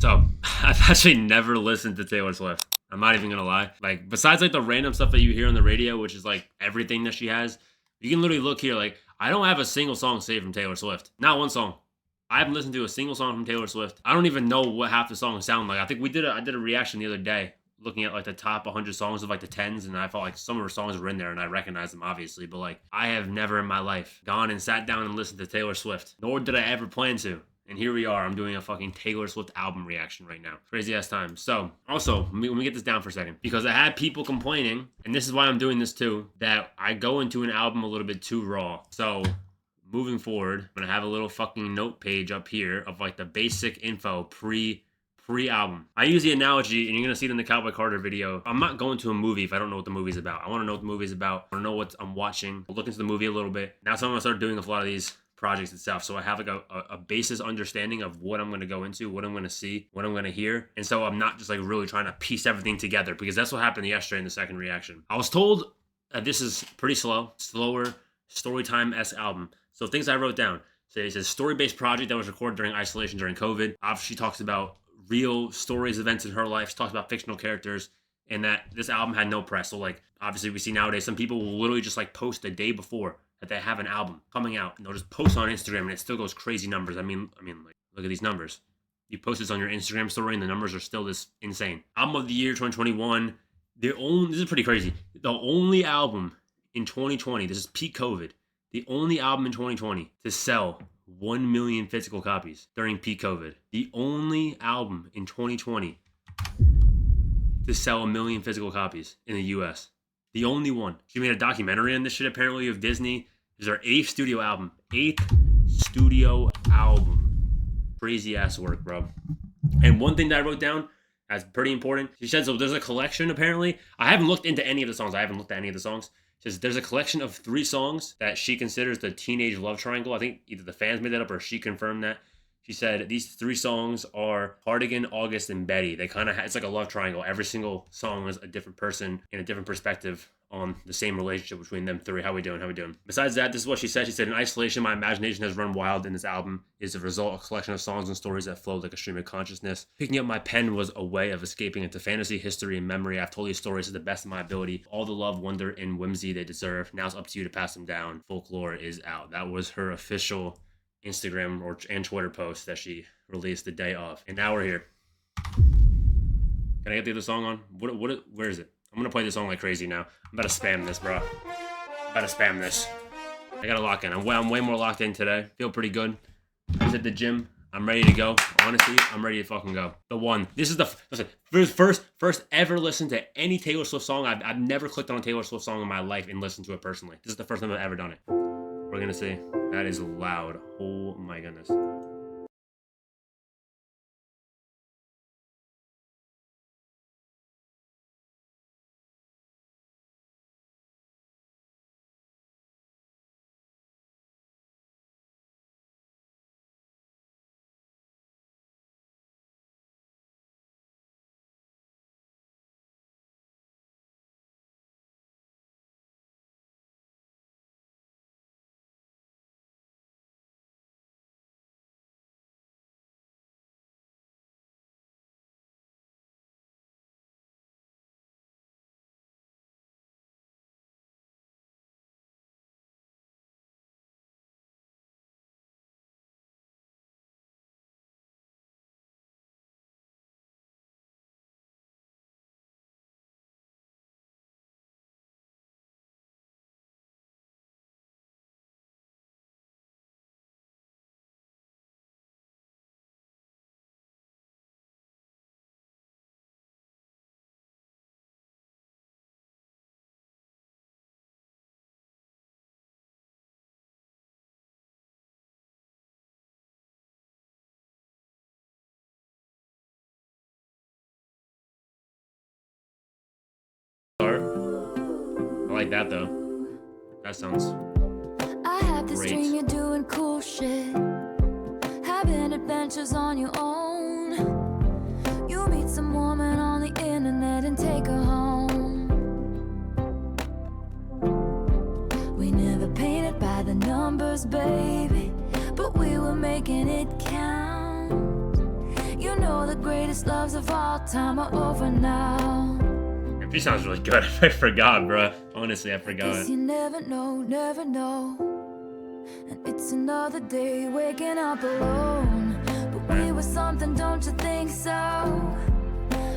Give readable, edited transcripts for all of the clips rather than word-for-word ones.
So I've actually never listened to Taylor Swift. I'm not even gonna lie. Like, besides like the random stuff that you hear on the radio, which is like everything that she has, you can literally look here. Like, I don't have a single song saved from Taylor Swift. Not one song. I haven't listened to a single song from Taylor Swift. I don't even know what half the songs sound like. I think I did a reaction the other day looking at like the top 100 songs of like the 10s, and I felt like some of her songs were in there and I recognized them obviously, but like I have never in my life gone and sat down and listened to Taylor Swift, nor did I ever plan to. And here we are. I'm doing a fucking Taylor Swift album reaction right now. Crazy ass time. So, also, let me get this down for a second. Because I had people complaining, and this is why I'm doing this too, that I go into an album a little bit too raw. So, moving forward, I'm going to have a little fucking note page up here of like the basic info pre-album. I use the analogy, and you're going to see it in the Cowboy Carter video. I'm not going to a movie if I don't know what the movie's about. I want to know what the movie's about. I want to know what I'm watching. I'll look into the movie a little bit. Now, so I'm going to start doing a lot of these projects itself, so I have like a basis understanding of what I'm going to go into, what I'm going to see, what I'm going to hear, and so I'm not just like really trying to piece everything together, because that's what happened yesterday in the second reaction. I was told that this is pretty slower storytime-esque album. So things I wrote down. So it's a story-based project that was recorded during isolation during COVID. Obviously, she talks about real stories, events in her life. She talks about fictional characters, and that this album had no press. So like, obviously we see nowadays some people will literally just like post the day before that they have an album coming out, and they'll just post on Instagram, and it still goes crazy numbers. I mean, like, look at these numbers. You post this on your Instagram story, and the numbers are still this insane. Album of the year 2021. This is pretty crazy. The only album in 2020, this is peak COVID, the only album in 2020 to sell 1 million physical copies during peak COVID. The only album in 2020 to sell 1 million physical copies in the US. The only one. She made a documentary on this shit apparently of Disney. This is her 8th studio album. 8th studio album. Crazy ass work, bro. And one thing that I wrote down that's pretty important. She said, so there's a collection apparently. I haven't looked into any of the songs. She says there's a collection of 3 songs that she considers the teenage love triangle. I think either the fans made that up or she confirmed that. She said these 3 songs are Cardigan, August, and Betty. They kind of it's like a love triangle. Every single song is a different person and a different perspective on the same relationship between them 3. How we doing? Besides that, this is what she said. She said, in isolation, my imagination has run wild, and this album is the result of a collection of songs and stories that flowed like a stream of consciousness. Picking up my pen was a way of escaping into fantasy, history, and memory. I've told these stories to the best of my ability. All the love, wonder, and whimsy they deserve. Now it's up to you to pass them down. Folklore is out. That was her official Instagram and Twitter post that she released the day of. And now we're here. Can I get the other song on? Where is it? I'm gonna play this song like crazy now. I'm about to spam this, bro. I gotta lock in. I'm way more locked in today. Feel pretty good. I was at the gym. I'm ready to go. Honestly, I'm ready to fucking go. The one. This is the first ever listen to any Taylor Swift song. I've never clicked on a Taylor Swift song in my life and listened to it personally. This is the first time I've ever done it. We're gonna see. That is loud. Oh my goodness. I like that though. That sounds I have this great. dream you're doing cool shit, having adventures on your own. You meet some woman on the internet and take her home. We never painted by the numbers, baby, but we were making it count. You know the greatest loves of all time are over now. She sounds really good. I forgot, bro. Honestly, I forgot. Guess you never know, never know. And it's another day waking up alone. But we were something, don't you think so?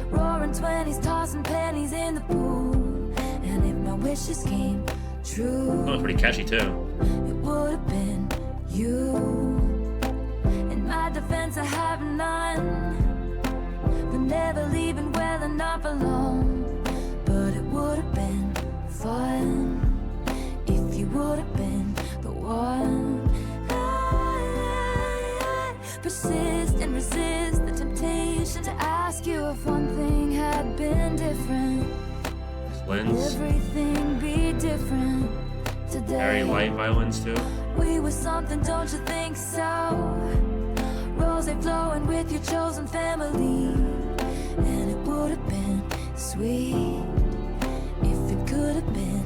Roaring 20s, tossing pennies in the pool. And if my wishes came true, Oh, pretty catchy too. it would have been you. In my defense, I have none. For never leaving well enough alone. But it would have been fun if you would have been the one. I persist and resist the temptation to ask you if one thing had been different. Lens. Everything be different today. Very light violins too. We were something, don't you think so? Rose flowing with your chosen family. And it would have been sweet if it could have been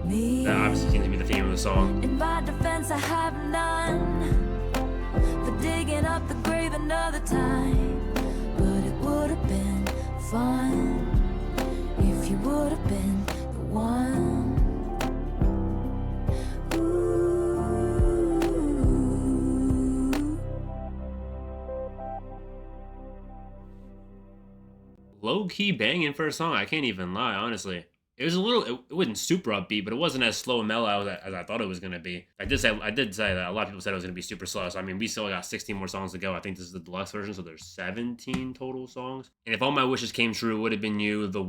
me. That obviously seems to be the theme of the song. In my defense, I have none for digging up the grave another time. But it would have been fun if you would have been the one. Low-key banging for a song. I can't even lie, honestly. It was a little, it wasn't super upbeat, but it wasn't as slow and mellow as I thought it was going to be. I did say that a lot of people said it was going to be super slow. So, I mean, we still got 16 more songs to go. I think this is the deluxe version, so there's 17 total songs. And if all my wishes came true, it would have been you, the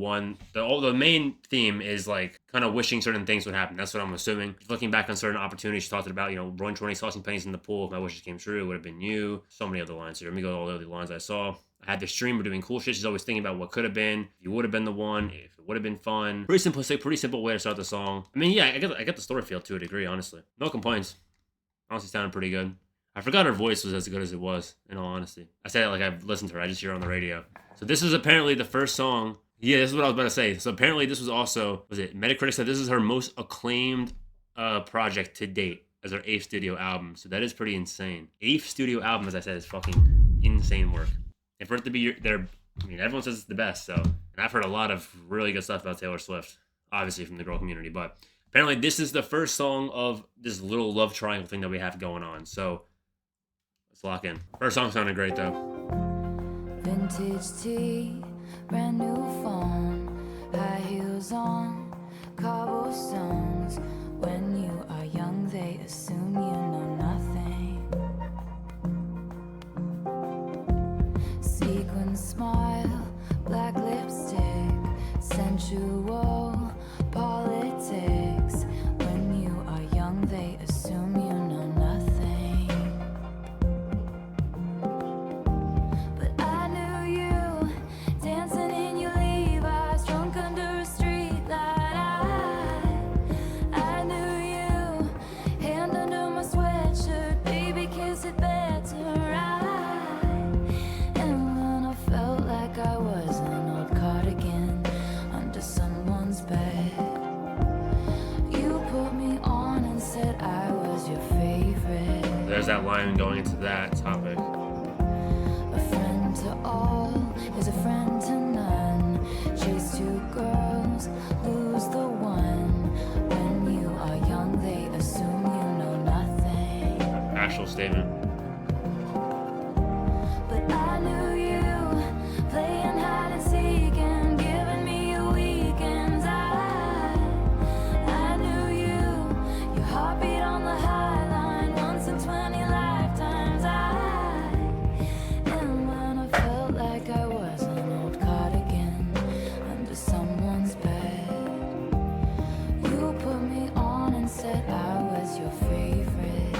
main theme is like kind of wishing certain things would happen. That's what I'm assuming. Looking back on certain opportunities, she talked about, rolling 20, tossing pennies in the pool. If my wishes came true, it would have been you. So many other lines here. Let me go to all the other lines I saw. I had this stream, we're doing cool shit. She's always thinking about what could have been, if you would have been the one, if it would have been fun. Pretty simplistic, pretty simple way to start the song. I mean, yeah, I get the story feel to a degree, honestly. No complaints. Honestly, sounded pretty good. I forgot her voice was as good as it was, in all honesty. I said it like I've listened to her, I just hear her on the radio. So this is apparently the first song. Yeah, this is what I was about to say. So apparently this was also, Metacritic said this is her most acclaimed project to date as her 8th studio album. So that is pretty insane. 8th studio album, as I said, is fucking insane work. And for it to be everyone says it's the best, so. And I've heard a lot of really good stuff about Taylor Swift, obviously from the girl community, but apparently this is the first song of this little love triangle thing that we have going on, so let's lock in. First song sounded great, though. Vintage tea, brand new phone, high heels on, cobblestones. When you are young, they assume you know nothing. Sequin smile, black lipstick, sensual politics. When you are young, they assume you know nothing. But I knew you, dancing in your Levi's, drunk under a street light. I knew you, hand under my sweatshirt, baby kiss it better right. I was an old cardigan under someone's bed. You put me on and said I was your favorite. There's that line going into that topic. A friend to all is a friend to none. Chase 2 girls, lose the one. When you are young, they assume you know nothing. Actual statement. But I knew you, playing hide and seek and giving me your weekends. I knew you, your heartbeat on the high line, once in 20 lifetimes. And when I felt like I was an old cardigan under someone's bed, you put me on and said I was your favorite.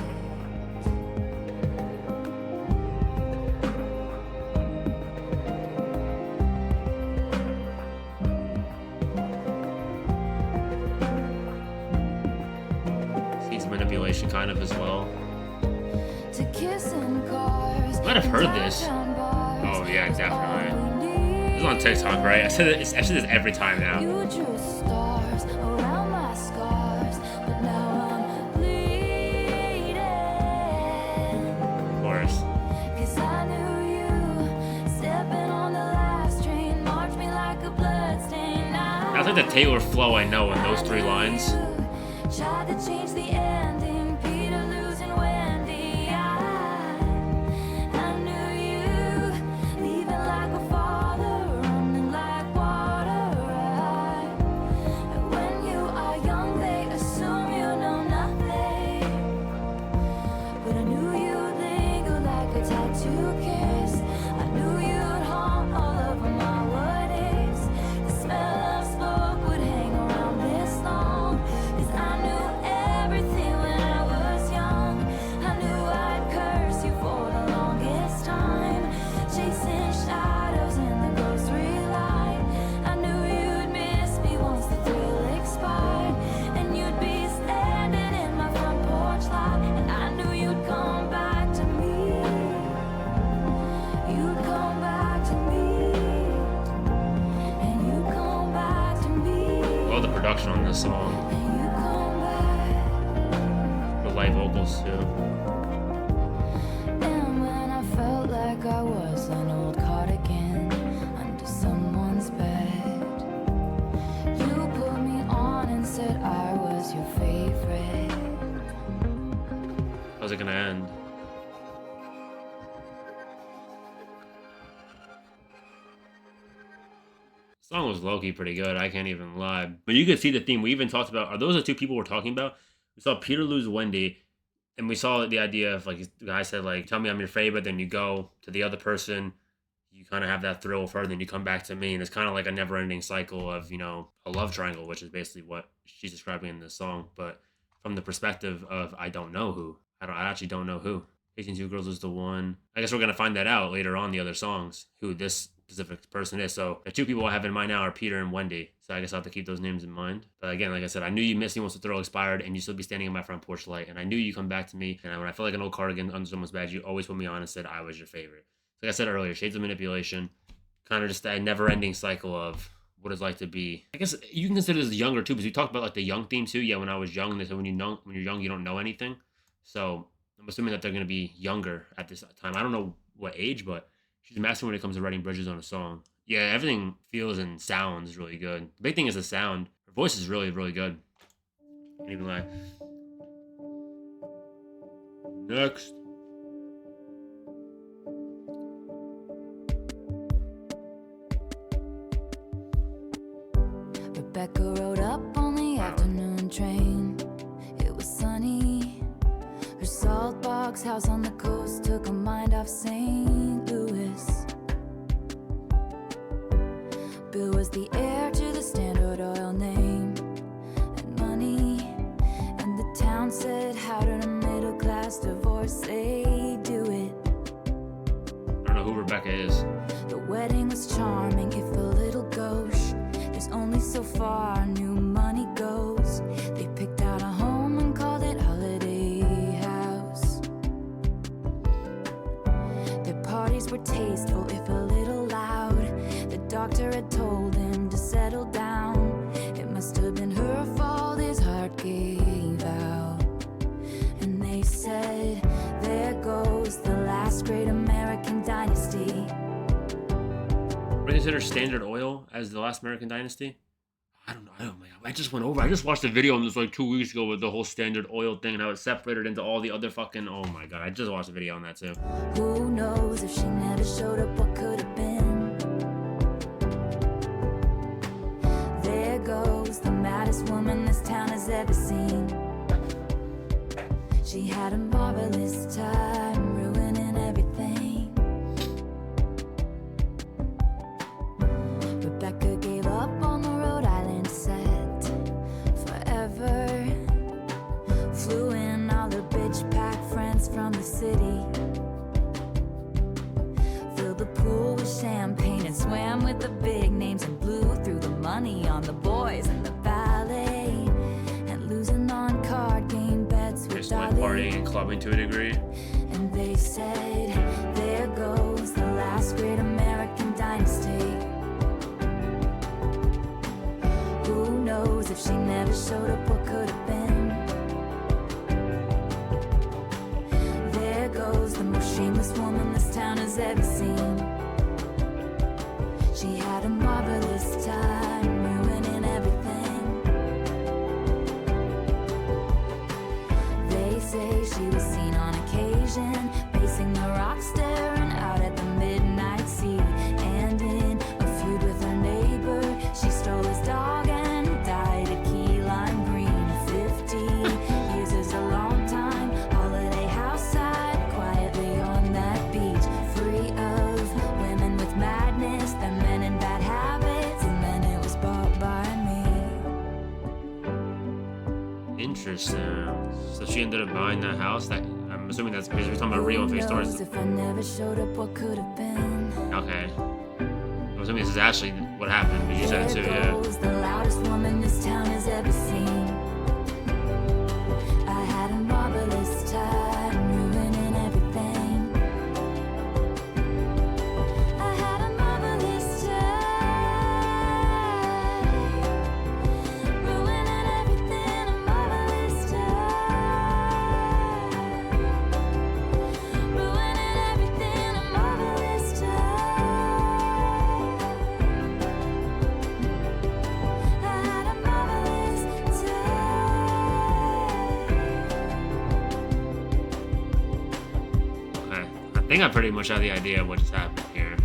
Manipulation kind of as well. To kiss in cars, Might have heard this. Oh yeah, definitely. This is on TikTok, right? I said this every time now. You drew stars around my scars, but now I'm bleeding. Of course. 'Cause I knew you stepping on That's like the Taylor flow I know in those three lines. Tried to change the ending, Peter losing Wendy. I knew you, leaving like a father, running like water. When you are young, they assume you know nothing. But I knew you'd linger like a tattoo kiss. I knew you'd haunt all over my what ifs. The smell of smoke would hang around this long. 'Cause I knew everything when I was young. I knew I'd curse you for the longest time. Chasing shadows in the grocery line. I knew you'd miss me once the thrill expired. And you'd be standing in my front porch lot. And I knew you'd come back to me. You'd come back to me. And you'd come back to me. Love the production on this song. And you'd come back. The light vocals too. And when I felt like I was an old cardigan under someone's bed, you put me on and said I was your favorite. How's it gonna end? The song was low-key pretty good, I can't even lie. But you could see the theme. We even talked about, are those the two people we're talking about? We saw Peter lose Wendy, and we saw the idea of, like, the guy said, like, tell me I'm your favorite, then you go to the other person, you kind of have that thrill with her, then you come back to me, and it's kind of like a never-ending cycle of, you know, a love triangle, which is basically what she's describing in this song, but from the perspective of I don't know who. I actually don't know who. 18 Girls is the one. I guess we're going to find that out later on the other songs, who this specific person is. So the two people I have in mind now are Peter and Wendy. So I guess I'll have to keep those names in mind. But again, like I said, I knew you missed me once the thrill expired, and you still be standing in my front porch light. And I knew you come back to me. And when I felt like an old cardigan under someone's bed, you always put me on and said I was your favorite. Like I said earlier, shades of manipulation, kind of just that never-ending cycle of what it's like to be. I guess you can consider this younger too, because we talked about like the young theme too. Yeah, when I was young, they said when you're young, you don't know anything. So I'm assuming that they're going to be younger at this time. I don't know what age, but she's a master when it comes to writing bridges on a song. Yeah, everything feels and sounds really good. The big thing is the sound. Her voice is really, really good. Can't even lie. Next. Rebecca rode up on the afternoon train. It was sunny. Her salt box house on the coast took her mind off St. Louis. Bill was the heir to the Standard Oil name and money, and the town said, how did a middle class divorcee do it? I don't know who Rebecca is. The wedding was charming, if a little gauche. There's only so far new money goes. They picked out a home and called it Holiday House. Their parties were tasteful, if a little loud. The doctor had told him to settle down. It must have been her fault his heart gave out. And they said, there goes the last great American dynasty. Would you consider Standard Oil as the last American dynasty? I don't know. I just went over. I just watched a video on this like 2 weeks ago with the whole Standard Oil thing and how it's separated into all the other fucking. Oh my god! I just watched a video on that too. Who knows if she never showed up, what could have been? There goes the maddest woman this town has ever seen. She had a marvelous time ruining everything. Rebecca gave up on the Rhode Island set forever. Flew in all her bitch pack friends from the city. Filled the pool with champagne and swam with the big names and blew through the money on the boys and the ballet. And losing on card game bets with Just like Dolly. partying and clubbing to a degree. And they said, there goes the last great American dynasty. Who knows if she never showed up, what could have been? There goes the most shameless woman this town has ever seen. She had a marvelous time ruining everything. Interesting. So she ended up buying that house. That I'm assuming that's because we're talking about real and fake stories. If I never showed up, what could have been? Okay. I'm assuming this is actually what happened, but you said it too, yeah. The loudest woman this town has ever seen. I had a marvelous time ruining everything. I had a marvelous time ruining everything. A marvelous time ruining everything. A marvelous time. I had a marvelous time. Okay. I think I pretty much have the idea of what just happened here.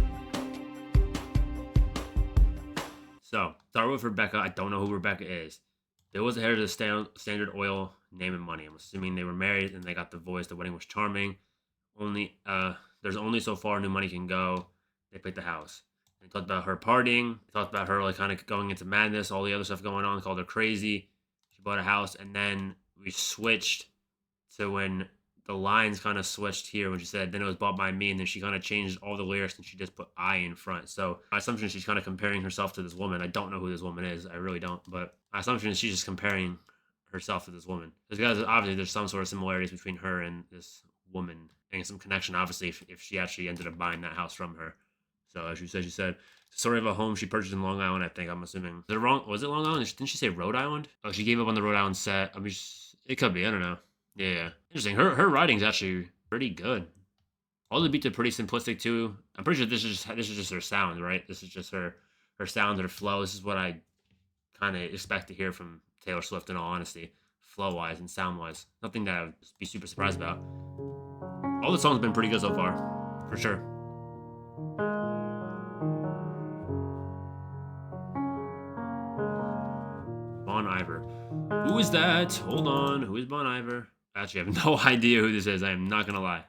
So, start with Rebecca. I don't know who Rebecca is. There was the head of the Standard Oil Name and Money. I'm assuming they were married and they got divorced. The wedding was charming. There's only so far new money can go. They picked the house. They talked about her partying. They talked about her like kind of going into madness, all the other stuff going on. Called her crazy. She bought a house, and then we switched to when the lines kind of switched here when she said, then it was bought by me, and then she kind of changed all the lyrics and she just put I in front. So my assumption is she's kind of comparing herself to this woman. I don't know who this woman is. I really don't. But my assumption is she's just comparing herself to this woman. Because obviously there's some sort of similarities between her and this woman and some connection, obviously, if she actually ended up buying that house from her. So as she said, story of a home she purchased in Long Island, I think, I'm assuming. Was it Long Island? Didn't she say Rhode Island? Oh, she gave up on the Rhode Island set. I mean, it could be. I don't know. Yeah. Interesting. Her writing's actually pretty good. All the beats are pretty simplistic too. I'm pretty sure this is just her sound, right? This is just her sound, her flow. This is what I kind of expect to hear from Taylor Swift, in all honesty, flow-wise and sound-wise. Nothing that I would be super surprised about. All the songs have been pretty good so far, for sure. Bon Iver. Who is that? Hold on. Who is Bon Iver? Actually, I have no idea who this is. I am not going to lie.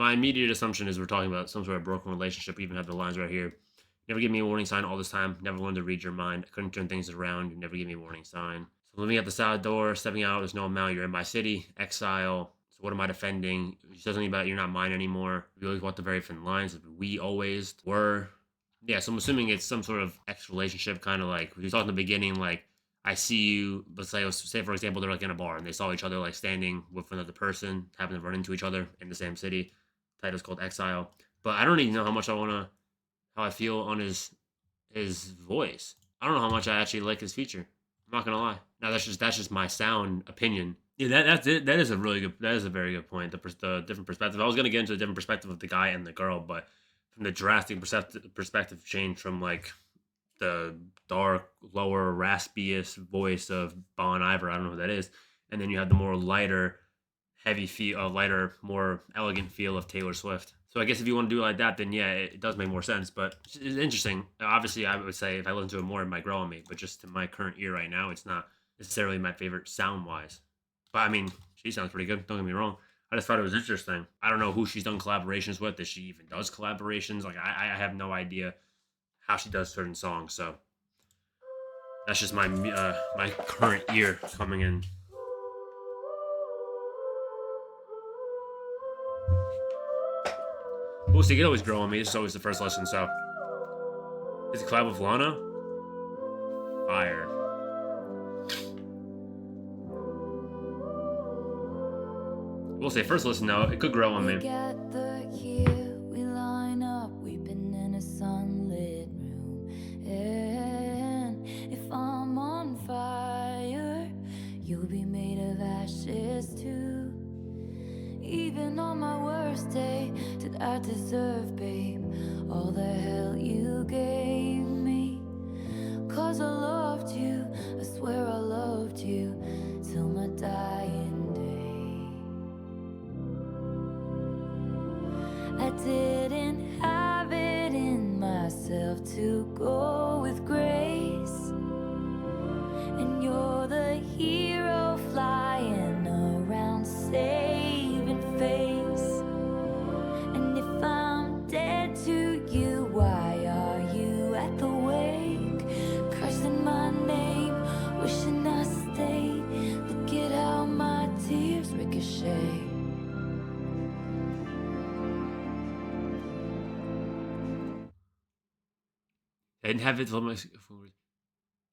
my immediate assumption is we're talking about some sort of broken relationship. We even have the lines right here. Never give me a warning sign all this time. Never learned to read your mind. I couldn't turn things around. You never give me a warning sign. So living at the side door, stepping out, there's no amount. You're in my city. Exile. So what am I defending? She says something about you're not mine anymore. We always walk the very thin lines. We always were. Yeah, so I'm assuming it's some sort of ex relationship, kind of like we talked in the beginning, like I see you, let's say for example, they're like in a bar and they saw each other like standing with another person, happen to run into each other in the same city. Title's called Exile. But I don't even know how I feel on his voice. I don't know how much I actually like his feature. I'm not gonna lie. Now that's just my sound opinion. Yeah, that's it. That is a very good point. The different perspective. I was gonna get into a different perspective of the guy and the girl, but from the drastic perspective change from like the dark, lower, raspiest voice of Bon Iver, I don't know who that is, and then you have the more lighter, heavy feel, lighter, more elegant feel of Taylor Swift. So I guess if you want to do it like that, then yeah, it does make more sense. But it's interesting. Obviously, I would say if I listen to it more, it might grow on me. But just to my current ear right now, it's not necessarily my favorite sound-wise. But I mean, she sounds pretty good. Don't get me wrong. I just thought it was interesting. I don't know who she's done collaborations with. If she even does collaborations. Like I have no idea how she does certain songs. So that's just my my current ear coming in. We'll see. It could always grow on me. This is always the first listen. So is it collab with Lana? Fire. We'll say first listen though, it could grow on me. We gather here, we line up, we've been in a sunlit room. And if I'm on fire, you'll be made of ashes too. Even on my worst day, did I deserve, babe, all the hell you gave me? 'Cause I loved you, I swear I loved you, till my dying day. I didn't have it in myself to go with grace, and you're the hero flying around saving face. And if I'm dead to you, why are you at the wake, cursing my name, wishing I stayed? Look at how my tears ricochet. I didn't have it till my.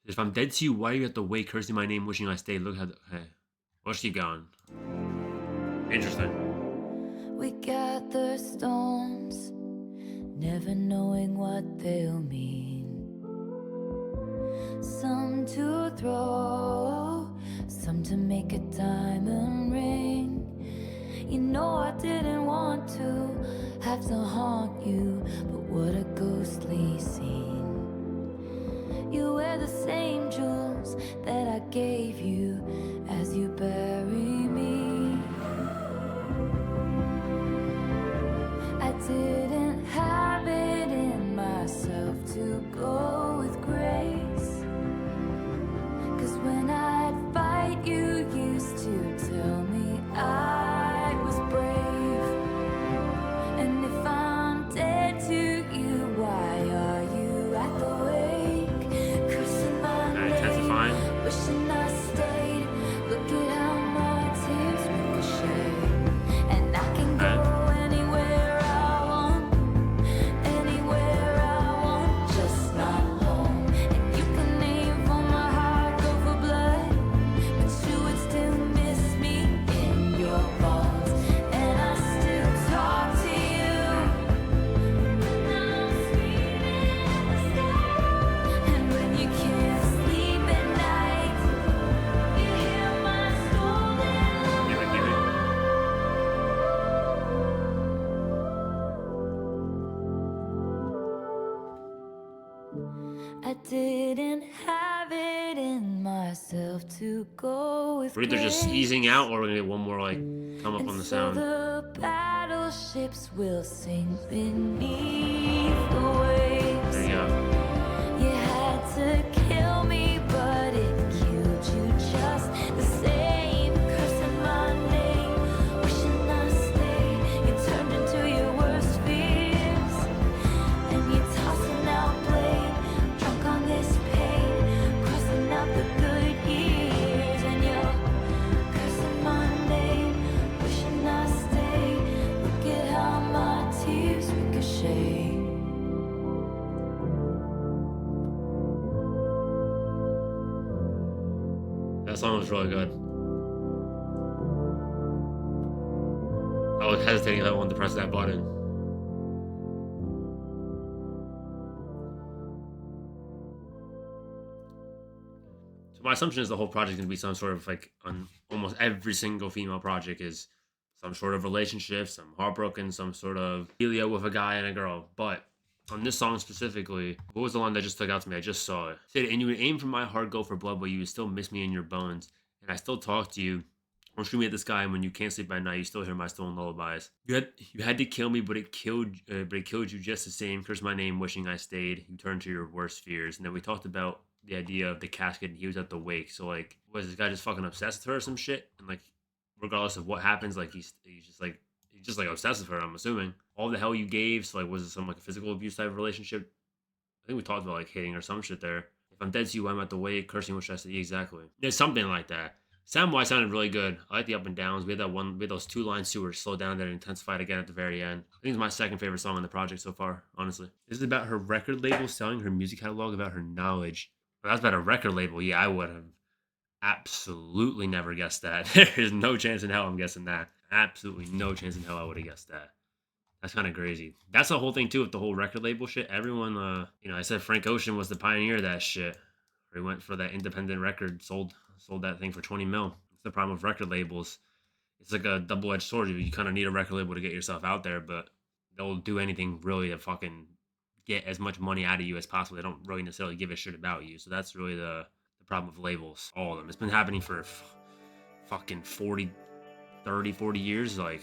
If I'm dead to you, why are you at the wake, cursing my name, wishing I stayed? Look how. Hey, where's she gone? Interesting. We gather stones, never knowing what they'll mean. Some to throw, some to make a diamond ring. You know I didn't want to have to haunt you, but what a ghostly scene. You wear the same jewels that I gave you as you bury me. I didn't have it in myself to go with grace, 'cause when I'd fight, you used to tell me I was brave. And if I'm dead to you, why are you at the wake, cursing my name, wishing I stayed? Look at how my tears ricochet. And I can go anywhere I want, anywhere I want, just not home. And you can leave on my heart, go for blood, but you would still miss me in your bones. And I still talk to you when I'm screaming in the sky. And when you can't sleep at night, you hear my stolen Give it. I didn't have it in myself to go with We're either just grace. easing out, or we're gonna get one more like come up And on the so sound. the battleships will sink beneath the waves. There you go. You had to kill me, but it killed you just the same. Cursing my name, wishing I stayed. You turned into song was really good. I was hesitating if I wanted to press that button. So my assumption is the whole project is going to be some sort of like on almost every single female project is some sort of relationship, some heartbroken, some sort of Helio with a guy and a girl. But on this song specifically, what was the line that just stuck out to me? I just saw it. It said, and you would aim for my heart, go for blood, but you would still miss me in your bones. And I still talk to you. Don't shoot me at the sky, and when you can't sleep at night, you still hear my stolen lullabies. You had to kill me, but it killed you just the same. Curse my name, wishing I stayed. You turned to your worst fears. And then we talked about the idea of the casket, and he was at the wake. So like, was this guy just fucking obsessed with her or some shit? And like, regardless of what happens, like he's just like obsessed with her. I'm assuming all the hell you gave. So like, was it some like a physical abuse type of relationship? I think we talked about like hitting or some shit there. If I'm dead to you, I'm at the wake. Cursing, which I said exactly. There's something like that. Sound-wise sounded really good. I like the up and downs. We had those two lines too were slowed down, then intensified again at the very end. I think it's my second favorite song on the project so far, honestly. This is about her record label selling her music catalog, about her knowledge. But that's about a record label. Yeah, I would have absolutely never guessed that. There's no chance in hell I'm guessing that. Absolutely no chance in hell I would have guessed that. That's kind of crazy. That's the whole thing too with the whole record label shit. Everyone, I said Frank Ocean was the pioneer of that shit. He went for that independent record, sold that thing for 20 mil. It's the problem with record labels. It's like a double-edged sword. You kind of need a record label to get yourself out there, but they'll do anything really to fucking get as much money out of you as possible. They don't really necessarily give a shit about you. So that's really the problem with labels. All of them. It's been happening for fucking 40 years. Like,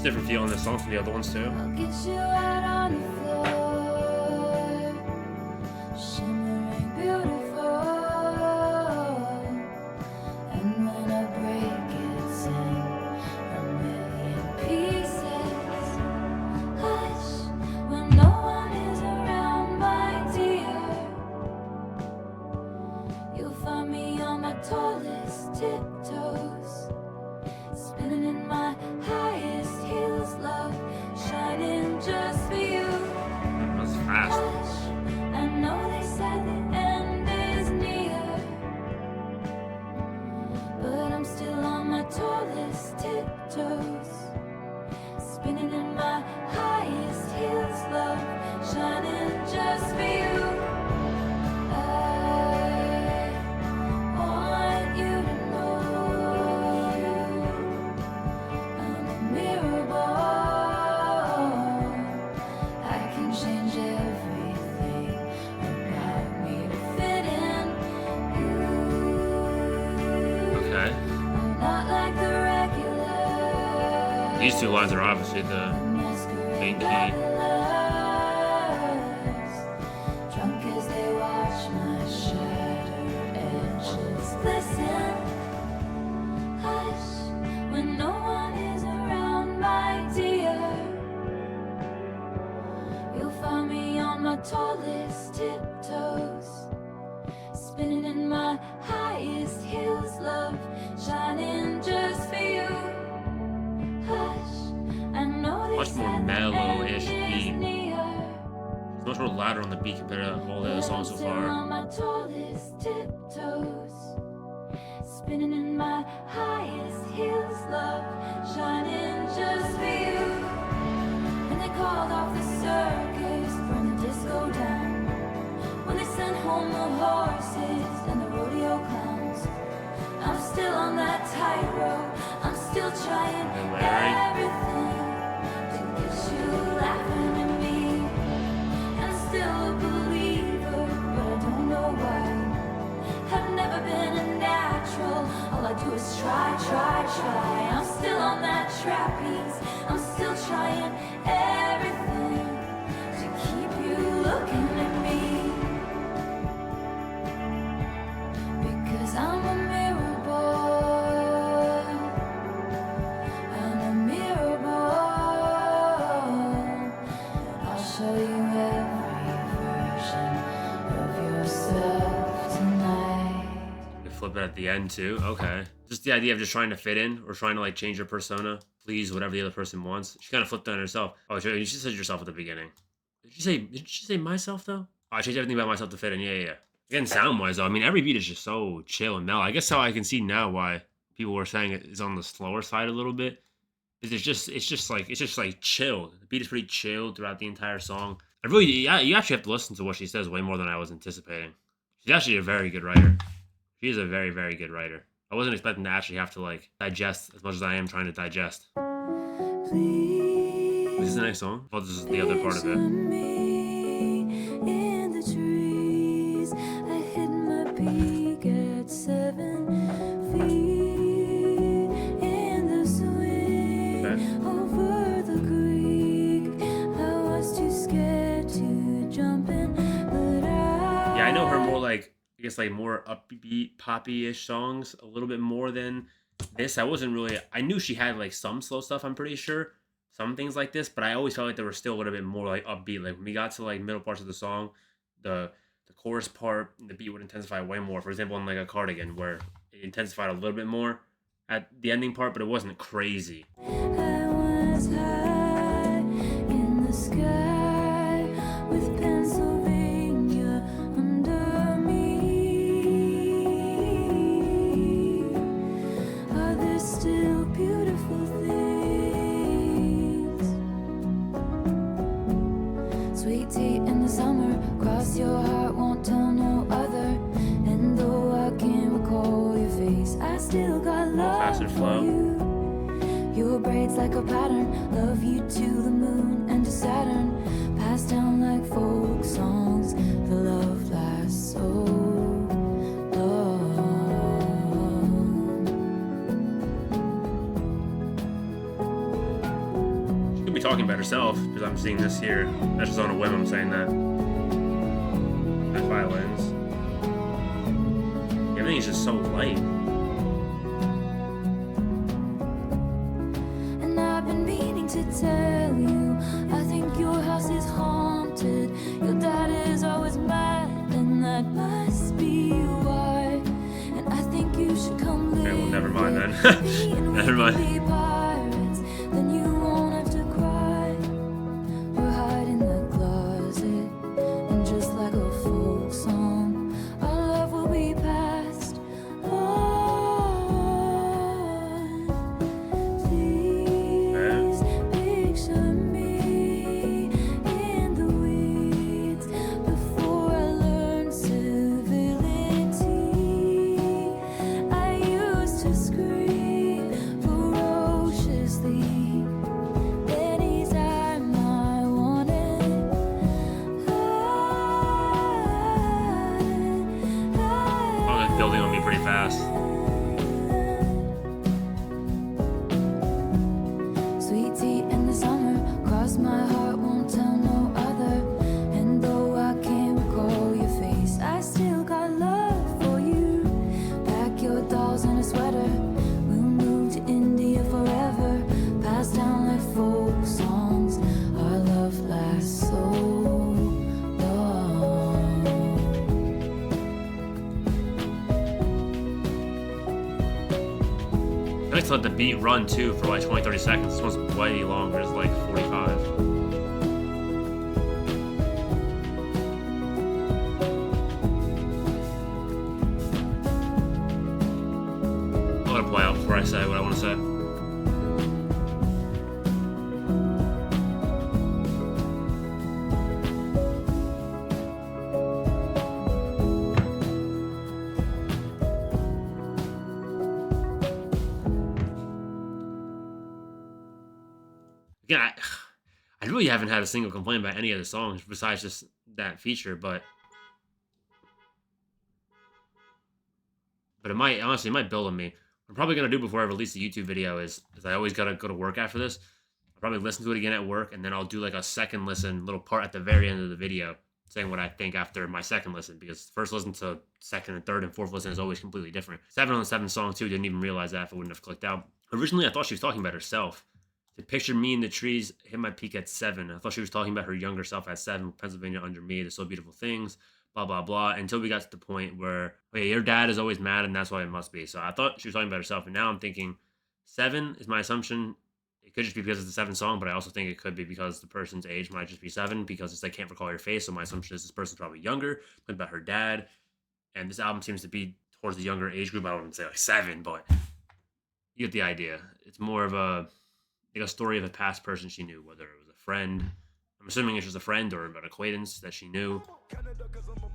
different feel on this song from the other ones too. I'll get you out on the floor, shimmering beautiful, and when I break it's in a million pieces. Hush, when no one is around, my dear, you'll find me on my tallest tiptoes, spinning in my highest heels, love, shining just for you. That's fast. Hush, I know they said the end is near, but I'm still on my tallest tiptoes, spinning in my highest heels, love, shining just for you. These two lines are obviously the main key. Drunk as they watch my shattered edges glisten. Hush, when no one is around, my dear, you'll find me on my tallest tiptoes, spinning in my highest heels, love, shining just for you. Much more mellow-ish beat. It's much more louder on the beat compared to all the other songs so far. On my tallest tiptoes, spinning in my highest heels, love, shining just for you. And they called off the circus, burned the disco down. When they sent home the horses and the rodeo clowns, I'm still on that tightrope. I'm still trying everything to get you laughing at me. I'm still a believer, but I don't know why. I've never been a natural. All I do is try. I'm still on that trapeze. I'm still trying everything to keep you looking at me. Because I'm a mirror ball. I'm a mirror ball. And I'll show but at the end too. Okay. Just the idea of just trying to fit in or trying to like change your persona, please whatever the other person wants. She kind of flipped on herself. Oh, you just said yourself at the beginning. Did she say myself though? Oh, I changed everything about myself to fit in. Yeah, yeah, yeah. Again, sound wise though, I mean every beat is just so chill and mellow. I guess how I can see now why people were saying it is on the slower side a little bit. It's just like chill. The beat is pretty chill throughout the entire song. Yeah, you actually have to listen to what she says way more than I was anticipating. She's actually a very good writer. She is a very, very good writer. I wasn't expecting to actually have to like digest as much as I am trying to digest. Please, This is the next song. Well, this is the other part of it. in the trees, I hid my peak at 7 feet in the swing over the creek. I was too scared to jump in, but Yeah, I know her more like I guess like more upbeat, poppy-ish songs a little bit more than this. I knew she had like some slow stuff, I'm pretty sure. Some things like this, but I always felt like they were still a little bit more like upbeat. Like when we got to like middle parts of the song, the chorus part, the beat would intensify way more. For example, in like a Cardigan, where it intensified a little bit more at the ending part, but it wasn't crazy. I was high in the sky with Pennsylvania under me. Are there still beautiful things? Sweet tea in the summer, cross your heart, won't tell no other. And though I can't recall your face, I still got love Faster for flow. you. Your braids like a pattern, love you to the moon and to Saturn. Passed down like folk songs, the love lasts so long. She could be talking about herself because I'm seeing this here. That's just on a whim. I'm saying that. That violins. Everything is just so light. And I've been meaning to tell you, I think your house is haunted. Your dad is always mad, and that must be why. And I think you should come live. Okay, well, never mind then. with me, and Never we mind. can be pirates. Then you won't have to cry or hide in the closet. And just like a folk song, our love will be passed on. Please picture me in the weeds before I learned civility. I used to scream ferociously anytime I wanted. Oh, that's building on me pretty fast. Sweet tea in the summer, cross my heart, won't tell no other. And though I can't recall your face, I still got love for you. Pack your dolls in a sweater, we'll move to India forever. Passed down like folk songs, our love lasts so long. I like to let the beat run too for like 20-30 seconds. This one's way longer. It's like 45. I'm gonna play out before I say what I want to say. Again, I really haven't had a single complaint about any of the songs besides just that feature, but it might honestly it might build on me. What I'm probably gonna do before I release the YouTube video is I always gotta go to work after this. I'll probably listen to it again at work, and then I'll do like a second listen little part at the very end of the video saying what I think after my second listen, because first listen to second and third and fourth listen is always completely different. 7 on the 7 song too, didn't even realize that if it wouldn't have clicked out. Originally I thought she was talking about herself. To picture me in the trees, hit my peak at 7. I thought she was talking about her younger self at 7, Pennsylvania under me, the so beautiful things. blah, blah, blah, until we got to the point where, okay, your dad is always mad and that's why it must be. So I thought she was talking about herself. And now I'm thinking 7 is my assumption. It could just be because it's the 7th song, but I also think it could be because the person's age might just be 7 because it's like can't recall your face. So my assumption is this person's probably younger, talking about her dad. And this album seems to be towards the younger age group. I wouldn't say like 7, but you get the idea. It's more of a story of a past person she knew, whether it was a friend. I'm assuming it's just a friend or an acquaintance that she knew.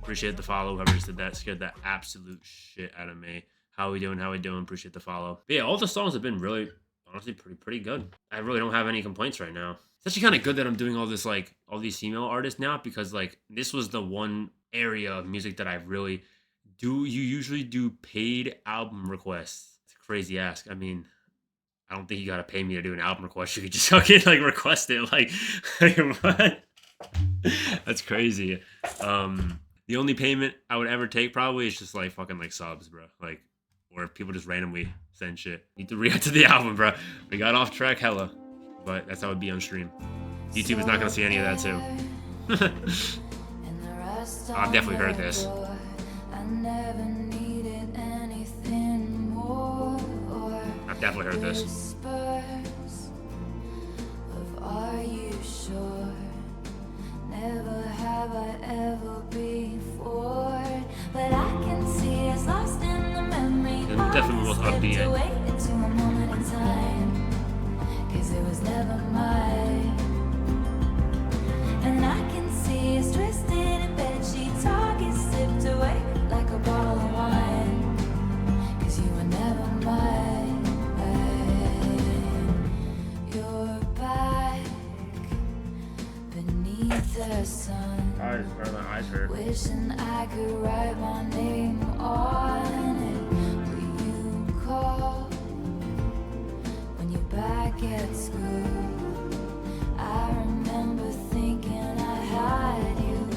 Appreciate the follow. Whoever just did that scared the absolute shit out of me. How we doing? How we doing? Appreciate the follow. But yeah, all the songs have been really, honestly, pretty good. I really don't have any complaints right now. It's actually kind of good that I'm doing all this, like, all these female artists now, because, like, this was the one area of music that I really do. You usually do paid album requests. It's a crazy ask. I mean, I don't think you gotta pay me to do an album request. You could just fucking like request it. Like what? That's crazy. The only payment I would ever take probably is just like fucking like subs, bro. Like, or if people just randomly send shit. Need to react to the album, bro. We got off track hella, but that's how it'd be on stream. YouTube is not gonna see any of that too. I've definitely heard this. I've definitely heard this. Are you sure? Never have I ever before, but I can see it's lost in the memory. Definitely was upbeat. Wait into a moment in time, 'cause it was never mine. And I can see it's twisted in bed sheets, targets slipped away like a bottle of wine, 'cause you were never mine. The sun, wishing I could write my name on it. Will you call when you're back at school? I remember thinking I had you,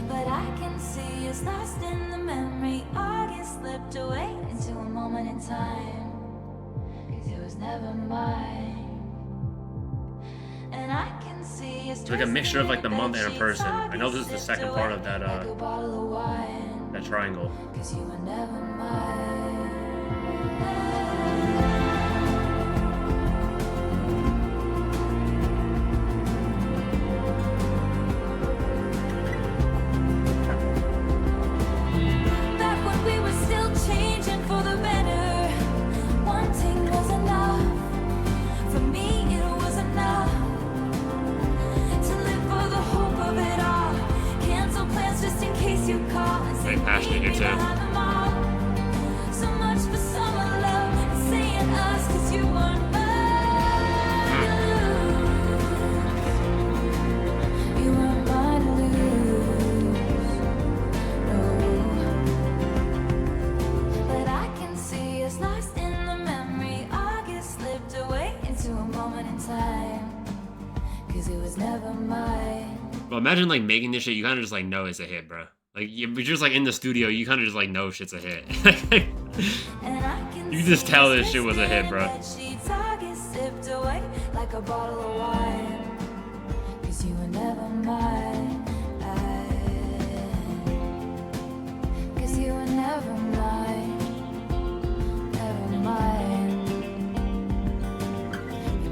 but I can see it's lost in the memory. August slipped away into a moment in time, 'cause it was never mine. And I can see it's like a mixture of like the month and a person. I know this is the second part of that that triangle. 'Cause you were never mine. Back when we were still changing for the better, wanting was enough. For me it was enough. Very passionate here too. So much for summer love and saying us, 'cause you weren't mine to lose. You weren't mine to lose. No. But I can see it's lost in the memory. August slipped away into a moment in time, 'cause it was never mine. Well, imagine like making this shit, you kind of just like know it's a hit, bro. Like you're just like in the studio, you kind of just like know shit's a hit. You just tell this shit was a hit, bro. Like a bottle of wine, 'cause you were never mine. 'Cause you were never mine, never mine.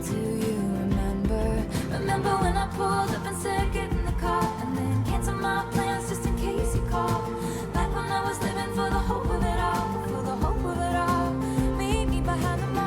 Do you remember? Remember when I pulled up and said get in the car, and then cancel my plans just in case you call. Back when I was living for the hope of it all, for the hope of it all. Meet me behind the mall.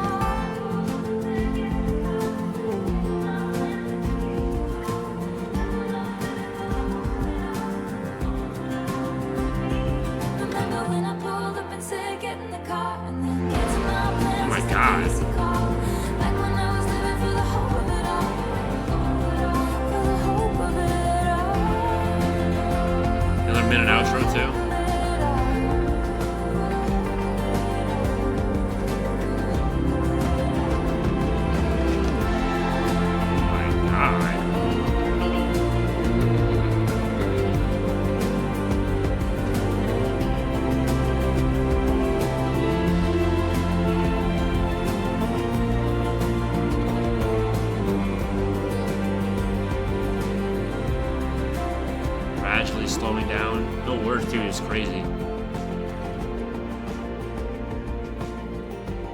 slow me down. No words too, it's crazy.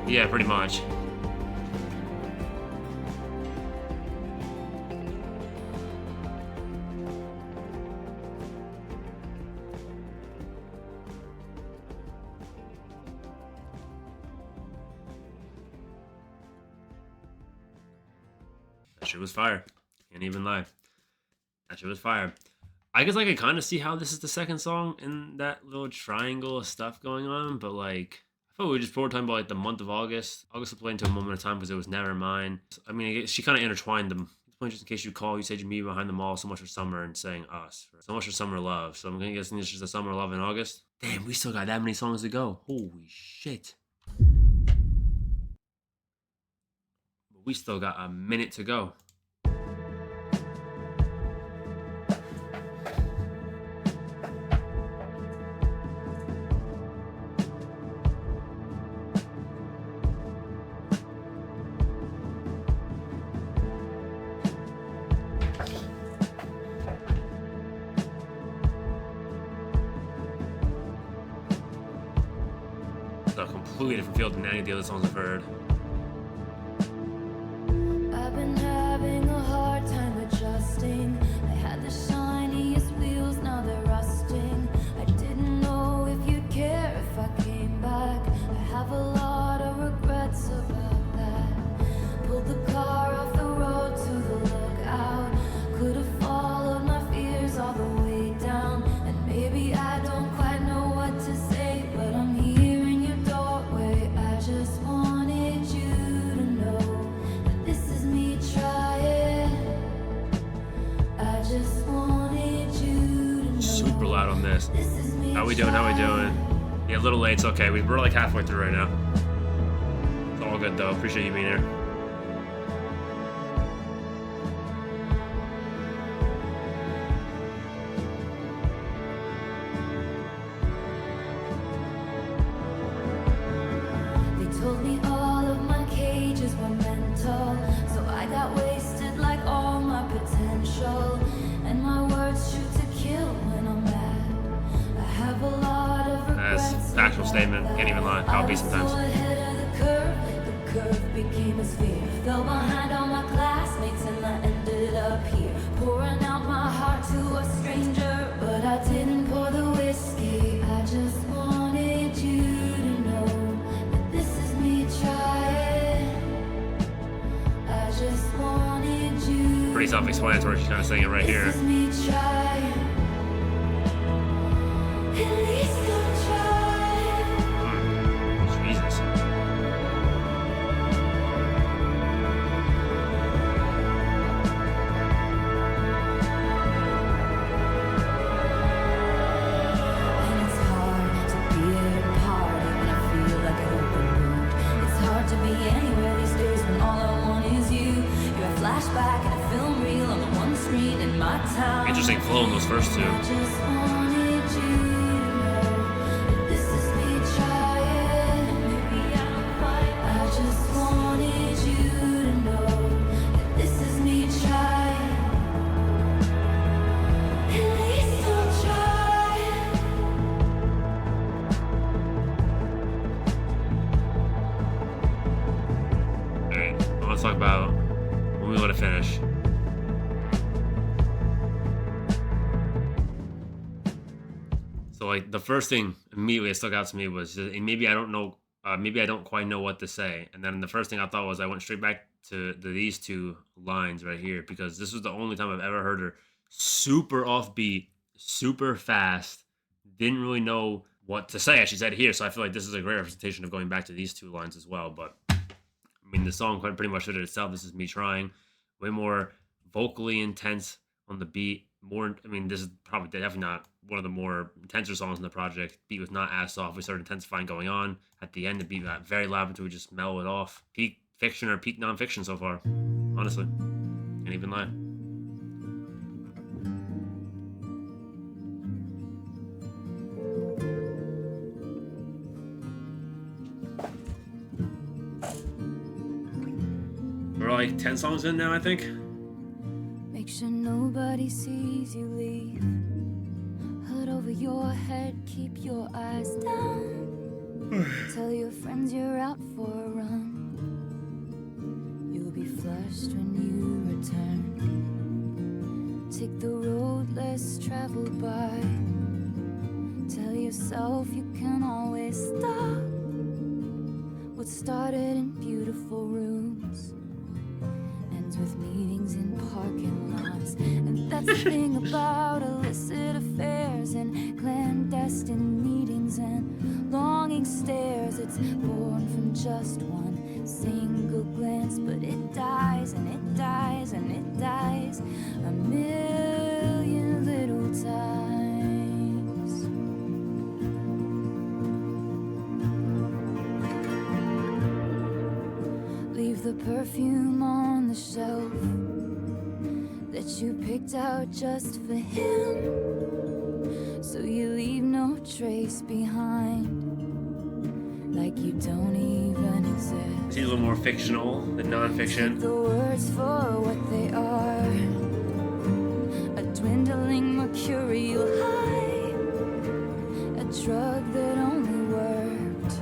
Yeah, pretty much. That shit was fire. Can't even lie. That shit was fire. I guess I could kind of see how this is the second song in that little triangle of stuff going on, but like, I thought we were just talking about like the month of August. August will play into a moment of time because it was never mine. I mean, I guess she kind of intertwined them. Just in case you call, you said you meet behind the mall. So much for summer and saying us. So much for summer love. So I'm gonna guess this is the summer love in August. Damn, we still got that many songs to go. Holy shit. But we still got a minute to go. A completely different feel than any of the other songs I've heard. I've been having a hard time adjusting. I had the shiniest wheels, now they're rusting. I didn't know if you'd care if I came back. I have a lot of regrets about that. Pulled the car off the road to the lookout. Could have followed my fears all the way down. And maybe I don't quite know what to say, but I'm here. I just wanted you to know that this is me trying. I just wanted you to know. Super loud on this. How we doing? How we doing? Yeah, a little late. It's okay. We're like halfway through right now. It's all good though. Appreciate you being here. Told me all of my cages were mental, so I got wasted like all my potential. And my words shoot to kill when I'm mad. I have a lot of regrets. That's factual statement. Can't even lie. I'll be sometimes. So ahead of the curve became a sphere. Fell behind all my classmates and I ended up here, pouring out my heart to a stranger. But I didn't pour the whiskey. I just wanted you to know. Pretty self-explanatory. She's kind of saying it right here. Jesus. And it's hard to be at a party when I feel like an open wound. It's hard to be anywhere these days when all I want is you. You're a flashback and a film reel on the one screen in my town. Interesting flow in those first two. I just wanted you to know that this is me trying. Maybe I'm quite. I just wanted you to know that this is me trying. At least I'm trying. Alright, I want to talk about when we let it finish. So like the first thing immediately that stuck out to me was just, and maybe I don't know, maybe I don't quite know what to say. And then the first thing I thought was I went straight back to these two lines right here, because this was the only time I've ever heard her super offbeat, super fast, didn't really know what to say, as she said here. So I feel like this is a great representation of going back to these two lines as well. But I mean, the song quite pretty much did it itself. This is me trying, way more vocally intense on the beat. More, I mean, this is probably definitely not one of the more intenser songs in the project. Beat was not as soft. We started intensifying going on. At the end, the beat got very loud until we just mellow it off. Peak fiction or peak nonfiction so far, honestly. Can't even lie. We're like 10 songs in now, I think. Make sure nobody sees you leave. hood over your head, keep your eyes down. Tell your friends you're out for a run. You'll be flushed when you return. Take the road less traveled by. Tell yourself you can always stop. What started in beautiful rooms ends with meetings in parking lots. And that's the thing about illicit affairs and clandestine meetings and longing stares. It's born from just one single glance, but it dies and it dies and it dies a million little times. Leave the perfume on the shelf that you picked out just for him, so you leave no trace behind, like you don't even exist. Is he a little more fictional than non-fiction? Take the words for what they are, a dwindling mercurial high, a drug that only worked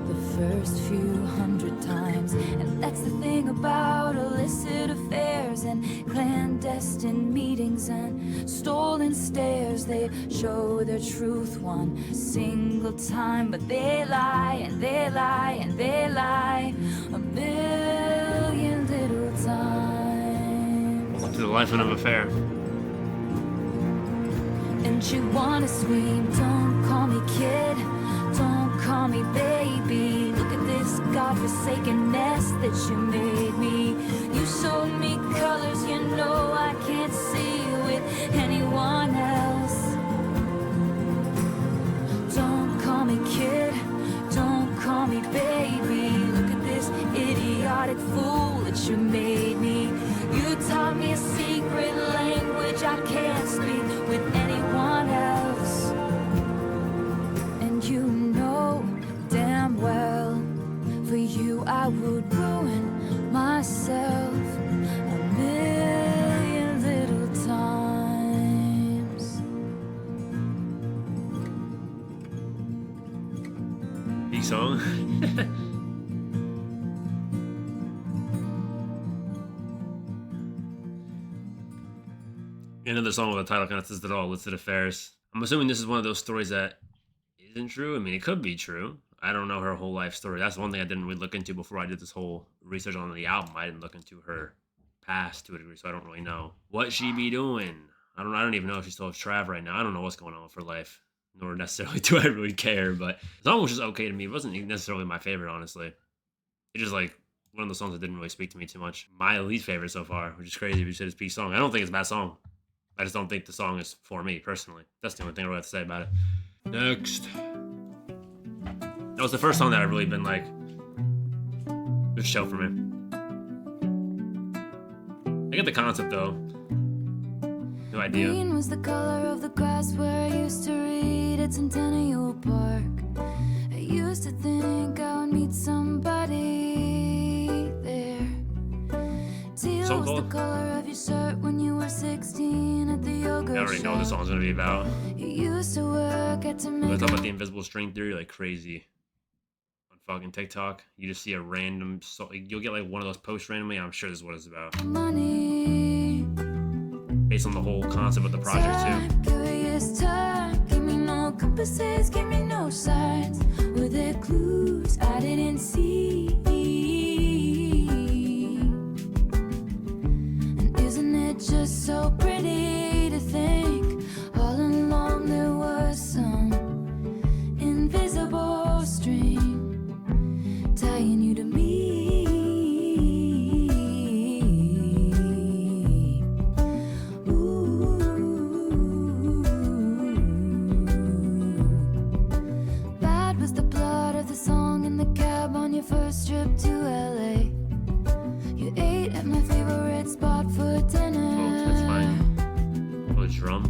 the first few hundred times. And that's the thing about illicit affairs and clandestine meetings and stolen stares. They show their truth one single time, but they lie and they lie and they lie a million little times. Up to the life of an affair. And you wanna scream, don't call me kid, don't call me baby. Look at this godforsaken mess that you made me. You showed me colors you know I can't see with anyone else. Don't call me kid, don't call me baby. Look at this idiotic fool that you made me. You taught me a secret language I can't speak with anyone else. And you know damn well, for you I would ruin myself a million little times. Big song. Another song with a title kind of says it all, illicit affairs. I'm assuming this is one of those stories that isn't true. I mean, it could be true. I don't know her whole life story. That's one thing I didn't really look into before I did this whole research on the album. I didn't look into her past to a degree, so I don't really know what she be doing. I don't even know if she still has Trav right now. I don't know what's going on with her life, nor necessarily do I really care, but the song was just okay to me. It wasn't necessarily my favorite, honestly. It's just like one of the songs that didn't really speak to me too much. My least favorite so far, which is crazy because it's a peak song. I don't think it's a bad song. I just don't think the song is for me, personally. That's the only thing I really have to say about it. Next. That was the first song that I've really been like, just chill for me. I get the concept though. No idea. Green was the color of the grass where I used to read at Centennial Park. I used to think I would meet somebody there. Teal So was cool. the color of your shirt when you were 16 at the yoga I already know what this song's gonna be about. You used to work at Let's Tomato. talk about the invisible string theory like crazy. On fucking TikTok, you just see a random you'll get like one of those posts randomly. I'm sure this is what it's about. Money. Based on the whole concept of the project too. Curious turn. Give me no compasses, give me no signs. Were there clues I didn't see? And isn't it just so pretty to think all along there was some invisible string tying you to me? Bad was the blood of the song in the cab on your first trip to LA. You ate at my favorite spot for dinner. Oh, that's fine. Oh, drum.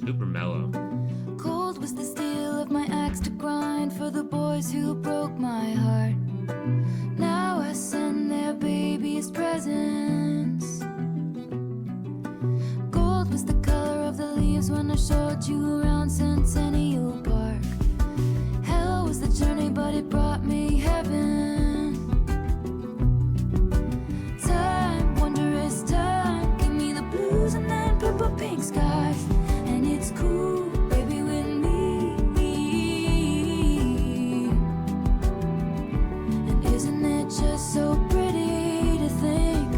Super mellow. Cold was the steel of my axe to grind for the boys who broke my heart. Now I send their babies presents. Gold was the color of the leaves when I showed you around Centennial Park. Hell was the journey, but it brought me heaven. Time, wondrous time, give me the blues and then purple pink skies. And it's cool, baby, with me. And isn't it just so pretty to think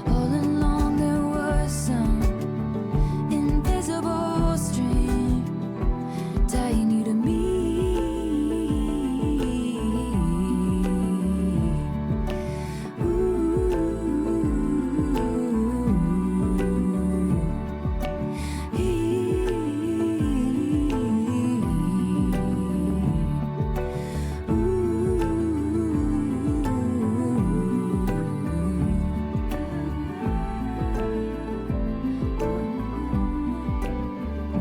all along there was some invisible string tying you to me.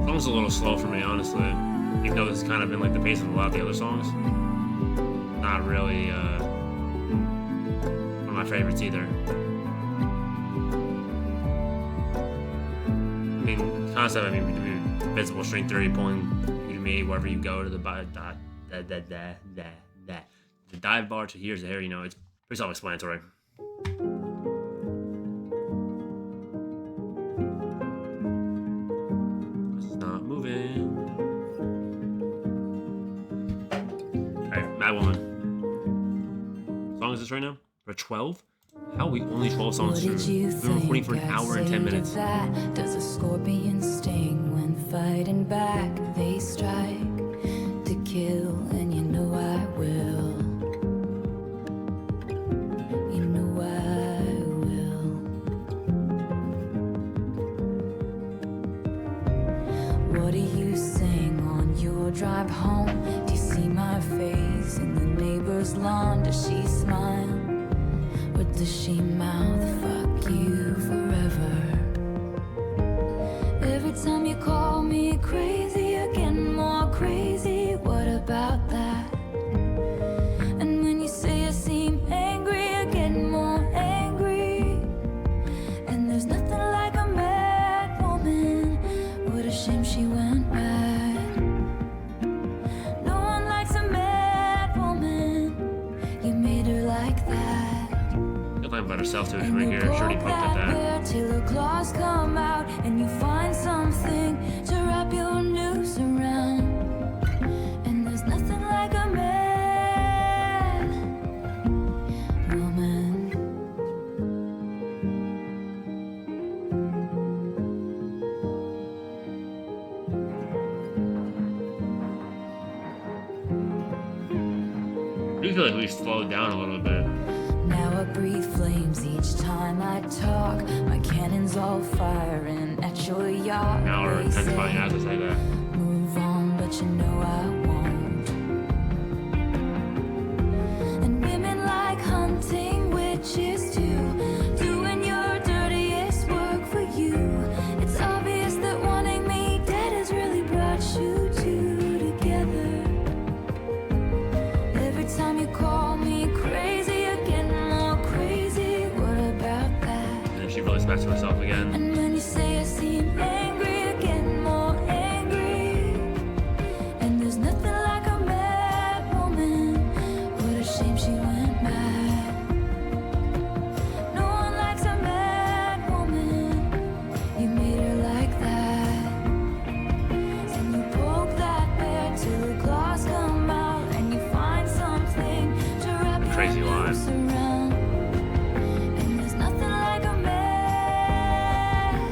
Song's a little slow for me, honestly. Even though this has kind of been like the pace of a lot of the other songs. Not really one of my favorites either. I mean, concept, I mean, we do visible string theory, pulling you to me wherever you go to the dive bar to here's the hair, you know, it's pretty self-explanatory. It's not moving. Alright, Mad Woman. What song is this right now? For 12? How are we only 12 songs through? We've been recording for an hour and 10 minutes. Does a scorpion sting when fighting back? They strike to kill, and you know I will. You know I will. What do you sing on your drive home? Do you see my face in the neighbor's lawn? Does she smile? Or does she mouth fuck you forever? Every time you call me crazy, you're getting more crazy. What about that? And when you say I seem angry, you're getting more angry. And there's nothing like a mad woman. What a shame she went mad. No one likes a mad woman. You made her like that. Feel like about herself too, right here. She already poked at that. Till her claws come out and you find something to wrap your noose around. And there's nothing like a mad woman. I do feel like we slowed down a little bit. Now I breathe flames each time I talk. My cannons all firing at your yacht. Now we're They say, intensifying as I say that. move on, but you know I won't. And women like hunting witches too, doing your dirtiest work for you. It's obvious that wanting me dead has really brought you two together. Every time you call me crazy, you're getting more crazy. What about that? And then she really smacks herself again. And when you say I seem angry, you're getting more angry. And there's nothing like a mad woman. What a shame she went mad. No one likes a mad woman. You made her like that. And you poke that bear till the claws come out, and you find something to wrap your Crazy line. noose around. And there's nothing like a mad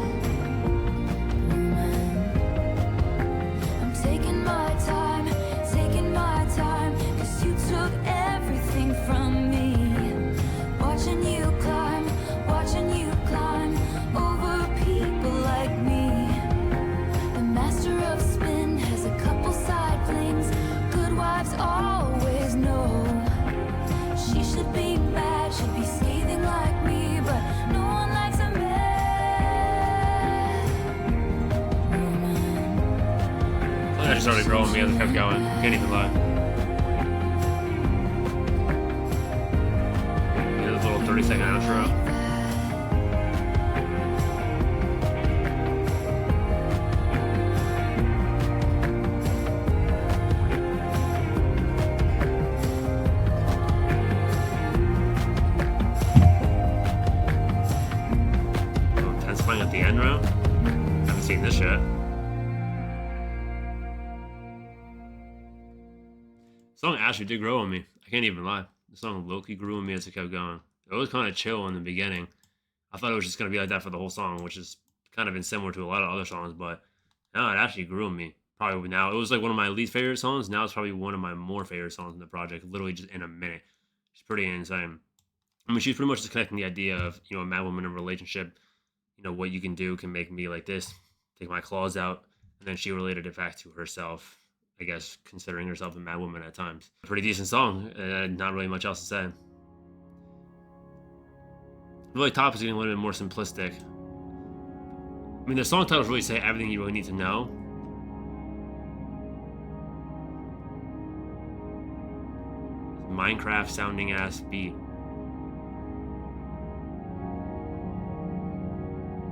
actually started growing me as I kept going. Can't even lie. Yeah, this little 30-second outro. Playing at the end round. Haven't seen this yet. The song actually did grow on me. I can't even lie. The song low-key grew on me as it kept going. It was kind of chill in the beginning. I thought it was just going to be like that for the whole song, which is kind of been similar to a lot of other songs, but no, it actually grew on me. Probably now. It was like one of my least favorite songs. Now it's probably one of my more favorite songs in the project, literally just in a minute. It's pretty insane. I mean, she's pretty much just connecting the idea of, you know, a mad woman in a relationship. You know, what you can do can make me like this, take my claws out. And then she related it back to herself, I guess, considering herself a mad woman at times. A pretty decent song, not really much else to say. I feel like topics getting a little bit more simplistic. I mean, the song titles really say everything you really need to know. Minecraft sounding ass beat.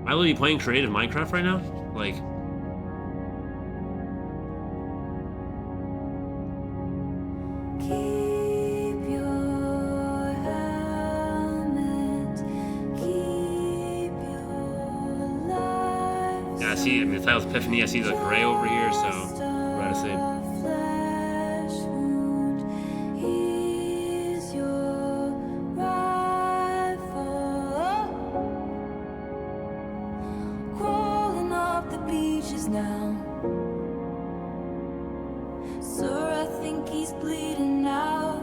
Am I literally playing creative Minecraft right now? Like, Keep your helmet, keep your life. yeah, I see. I mean, the title's Epiphany. I see the gray over here, so right to say. Flesh wound, here's your rifle. Crawling up the beaches now. Sir, I think he's bleeding out.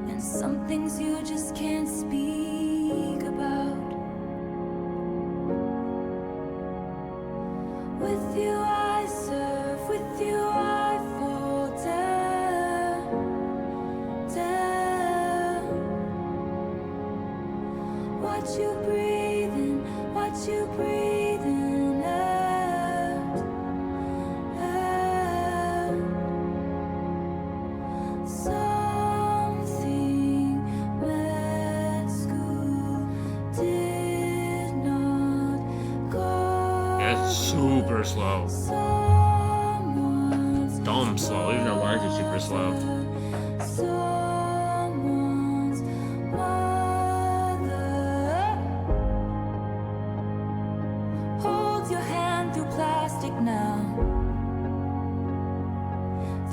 And some things you just can't speak about. With you I serve, with you I fall down, down. Watch you breathing, watch you breathing out, out. Something med school did not go. Yeah, it's super slow. Someone's Dumb slow. Even the lines are super slow. someone's mother. Hold your hand through plastic now.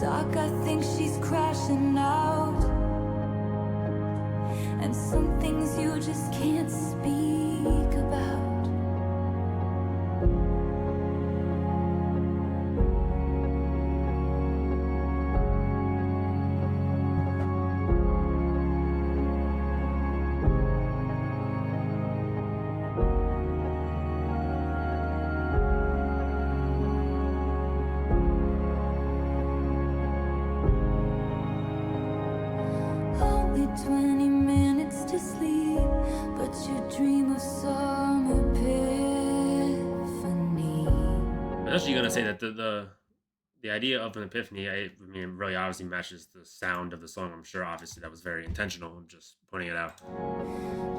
Doc, I think she's crashing out. And some things you just can't speak about. Only 20 minutes to sleep, but you dream of some epiphany. I'm actually gonna say that the idea of an epiphany, I mean, really obviously matches the sound of the song. I'm sure, obviously, that was very intentional. I'm just pointing it out.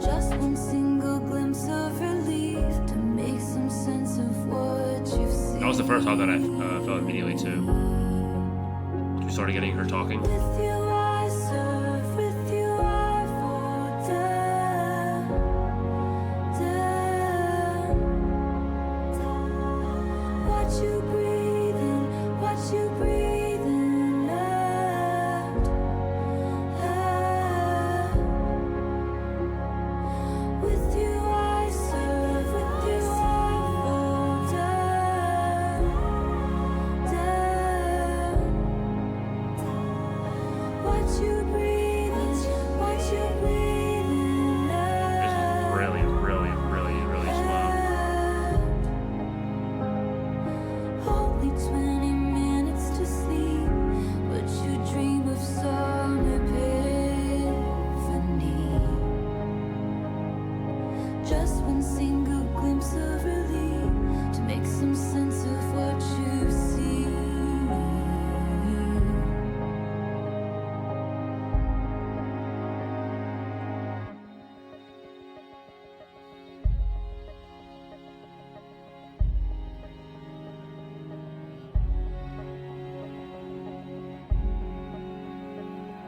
Just one single glimpse of relief to make some sense of what you've seen. That was the first thought that I felt immediately too. We started getting her talking. With you I serve, with you I fall down, down, down. Watch you breathing, watch you breathing out, out. With you I serve, with you I fall down, down. Watch you breathing, watch you breathing This is really, really, really, really slow.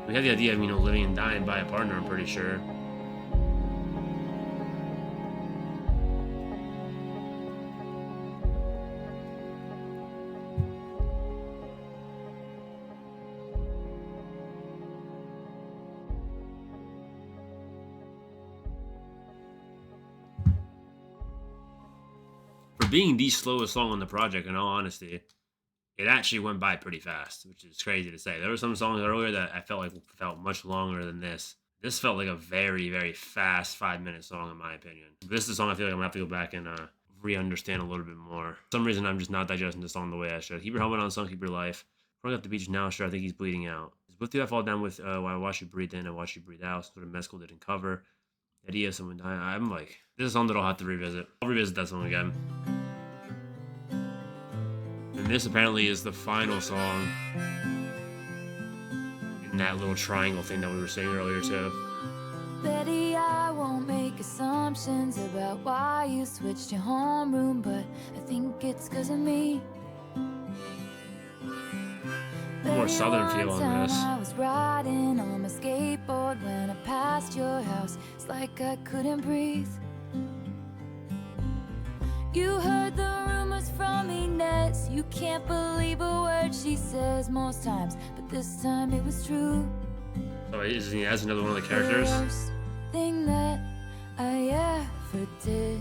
We had the idea of, living and dying by a partner, I'm pretty sure. For being the slowest song on the project, in all honesty, it actually went by pretty fast, which is crazy to say. There were some songs earlier that I felt much longer than this. This felt like a very, very fast 5-minute song, in my opinion. This is a song I feel like I'm gonna have to go back and re-understand a little bit more. For some reason, I'm just not digesting the song the way I should. Keep your helmet on, son. Keep your life. Running up the beach now, sure. I think he's bleeding out. With you, I fall down with I watch you breathe in, I watch you breathe out. Sort of mescal didn't cover. Idea of someone dying. I'm like, this is a song that I'll have to revisit. I'll revisit that song again. And this apparently is the final song in that little triangle thing that we were saying earlier too. Betty, I won't make assumptions about why you switched your homeroom, but I think it's 'cause of me. More southern feel on this. I was riding on my skateboard when I passed your house. It's like I couldn't breathe. You heard the rumors from Inez. You can't believe a word she says most times, but this time it was true. Oh, is he as another one of the characters? The worst thing that I ever did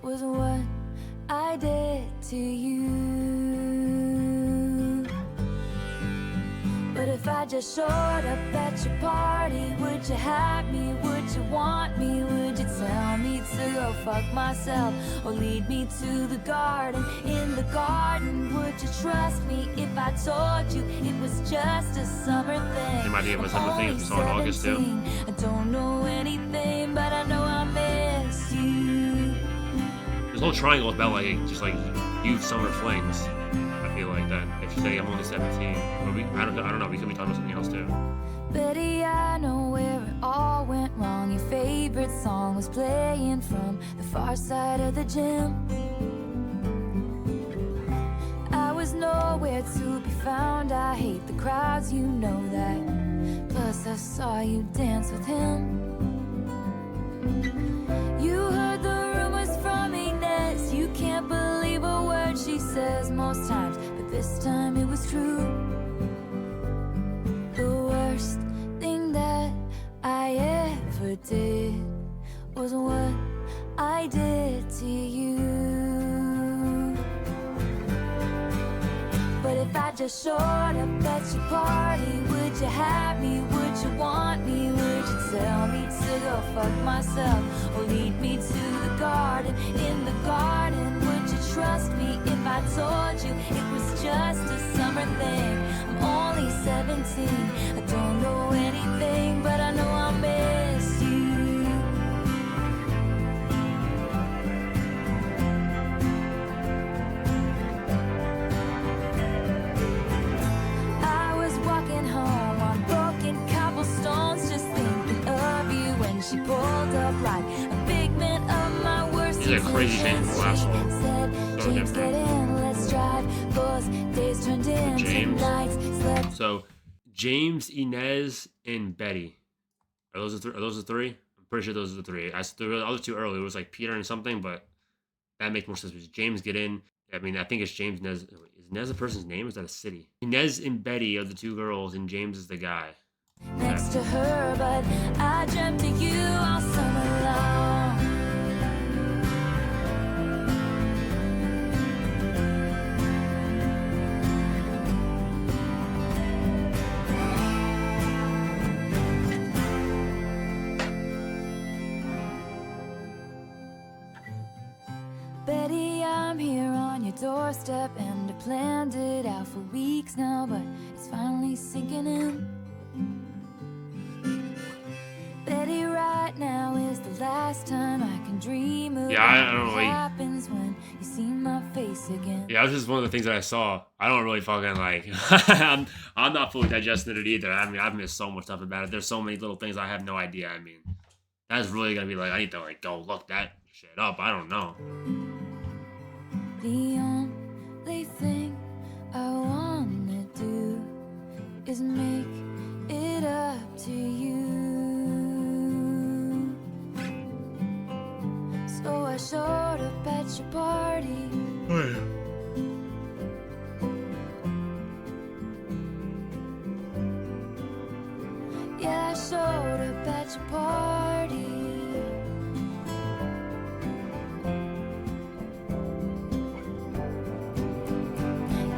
was what I did to you. But if I just showed up at your party, would you have me? Would you want me? Would you tell me to go fuck myself? Or lead me to the garden? In the garden, would you trust me if I told you it was just a summer thing? It might be a summer thing if it's on August too. I don't know anything, but I know I miss you. This whole triangle is about just like youth summer flings. I feel like that. If you're saying I'm only 17, but I don't know. We could be talking about something else too. Betty, I know where it all went wrong. Your favorite song was playing from the far side of the gym. I was nowhere to be found. I hate the crowds, you know that. Plus, I saw you dance with him. You heard the rumors from Inez. You can't believe a word she says most times, but this time it was true. The worst thing that I ever did was what I did to you. But if I just showed up at your party, would you have me? Would you want me? Would you tell me to go fuck myself? Or lead me to the garden? In the garden, would you trust me if I told you it was just a summer thing? I'm only 17, I don't know anything, but I know I miss you. I was walking home on broken cobblestones, just thinking of you when she pulled up like a figment of my worst These are crazy things in the last one. So James, get in, let's drive. Those days turned into James. nights. Slept. So James, Inez, and Betty. Are those the three? I'm pretty sure those are the three. I said the other two earlier. It was like Peter and something, but that makes more sense. Because James get in. I mean, I think it's James Nez. Is Nez a person's name? Or is that a city? Inez and Betty are the two girls, and James is the guy. Next to her, but I dreamt of you all summer long. Betty, I'm here on your doorstep, and I planned it out for weeks now, but it's finally sinking in. Betty, right now is the last time I can dream of I don't know, what happens when you see my face again. Yeah, that was just one of the things that I saw. I don't really fucking like. I'm not fully digesting it either. I mean, I've missed so much stuff about it. There's so many little things I have no idea. I mean, that's really gonna be like, I need to like go look that shit up. I don't know. The only thing I wanna do is make it up I showed up at your party. Yeah, I showed up at your party.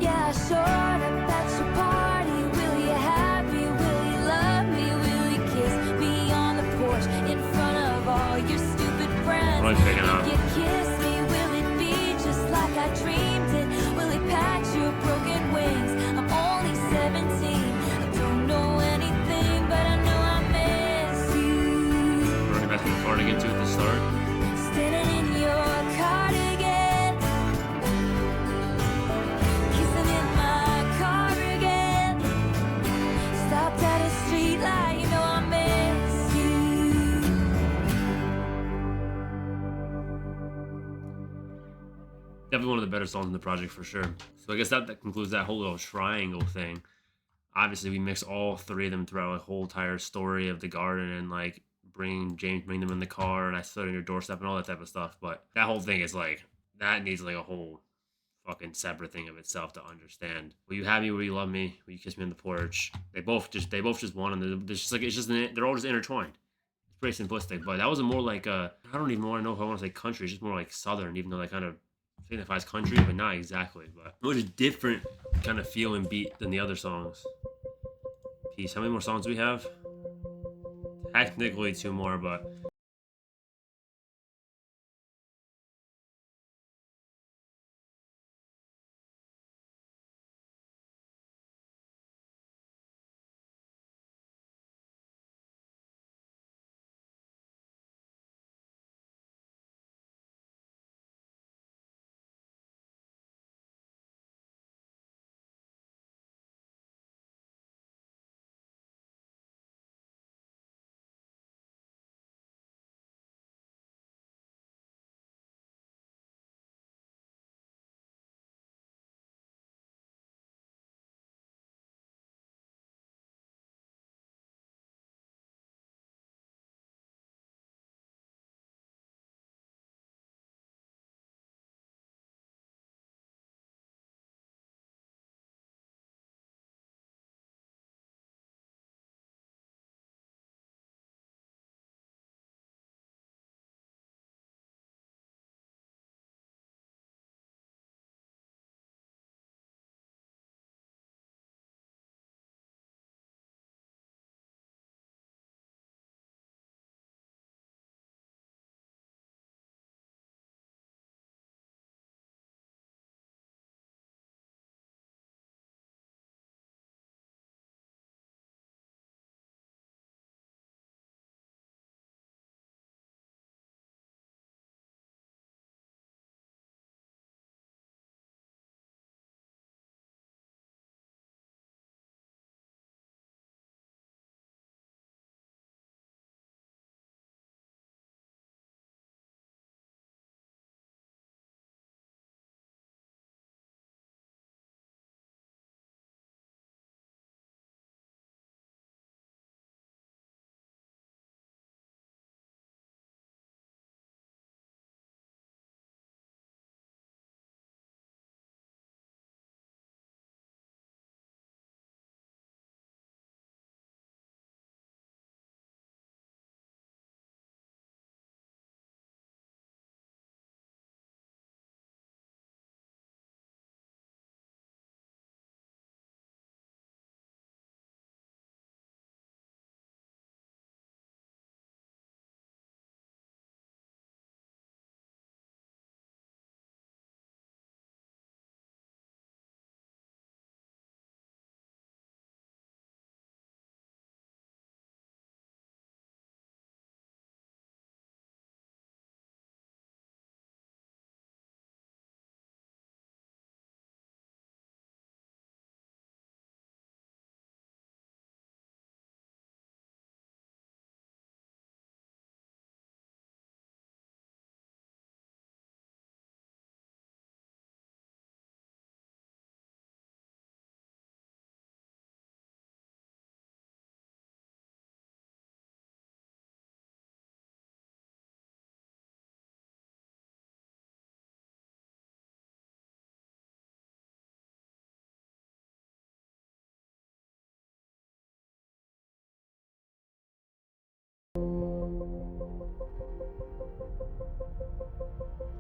Yeah, I showed up at your party. Will you have me? Will you love me? Will you kiss me on the porch in front of all your stupid friends? What am I picking up? If you kiss me, will it be just like I dreamed it? Will it patch your broken wings? I'm only 17. I don't know anything, but I know I miss you. Running back to the cardigan too at the start. Standing in your cardigan, kissing in my car again. Stopped at a street light, you know I miss you. Definitely one of the better songs in the project for sure. So I guess that concludes that whole little triangle thing. Obviously, we mix all three of them throughout a whole entire story of the garden and like bring them in the car and I stood on your doorstep and all that type of stuff. But that whole thing is like that needs like a whole fucking separate thing of itself to understand. Will you have me? Will you love me? Will you kiss me on the porch? They both just want and it's just like they're all just intertwined. It's pretty simplistic, but that was a more like I don't even want to know if I want to say country. It's just more like southern, even though that kind of signifies country, but not exactly. But it was a different kind of feel and beat than the other songs. Peace. How many more songs do we have? Technically 2 more, but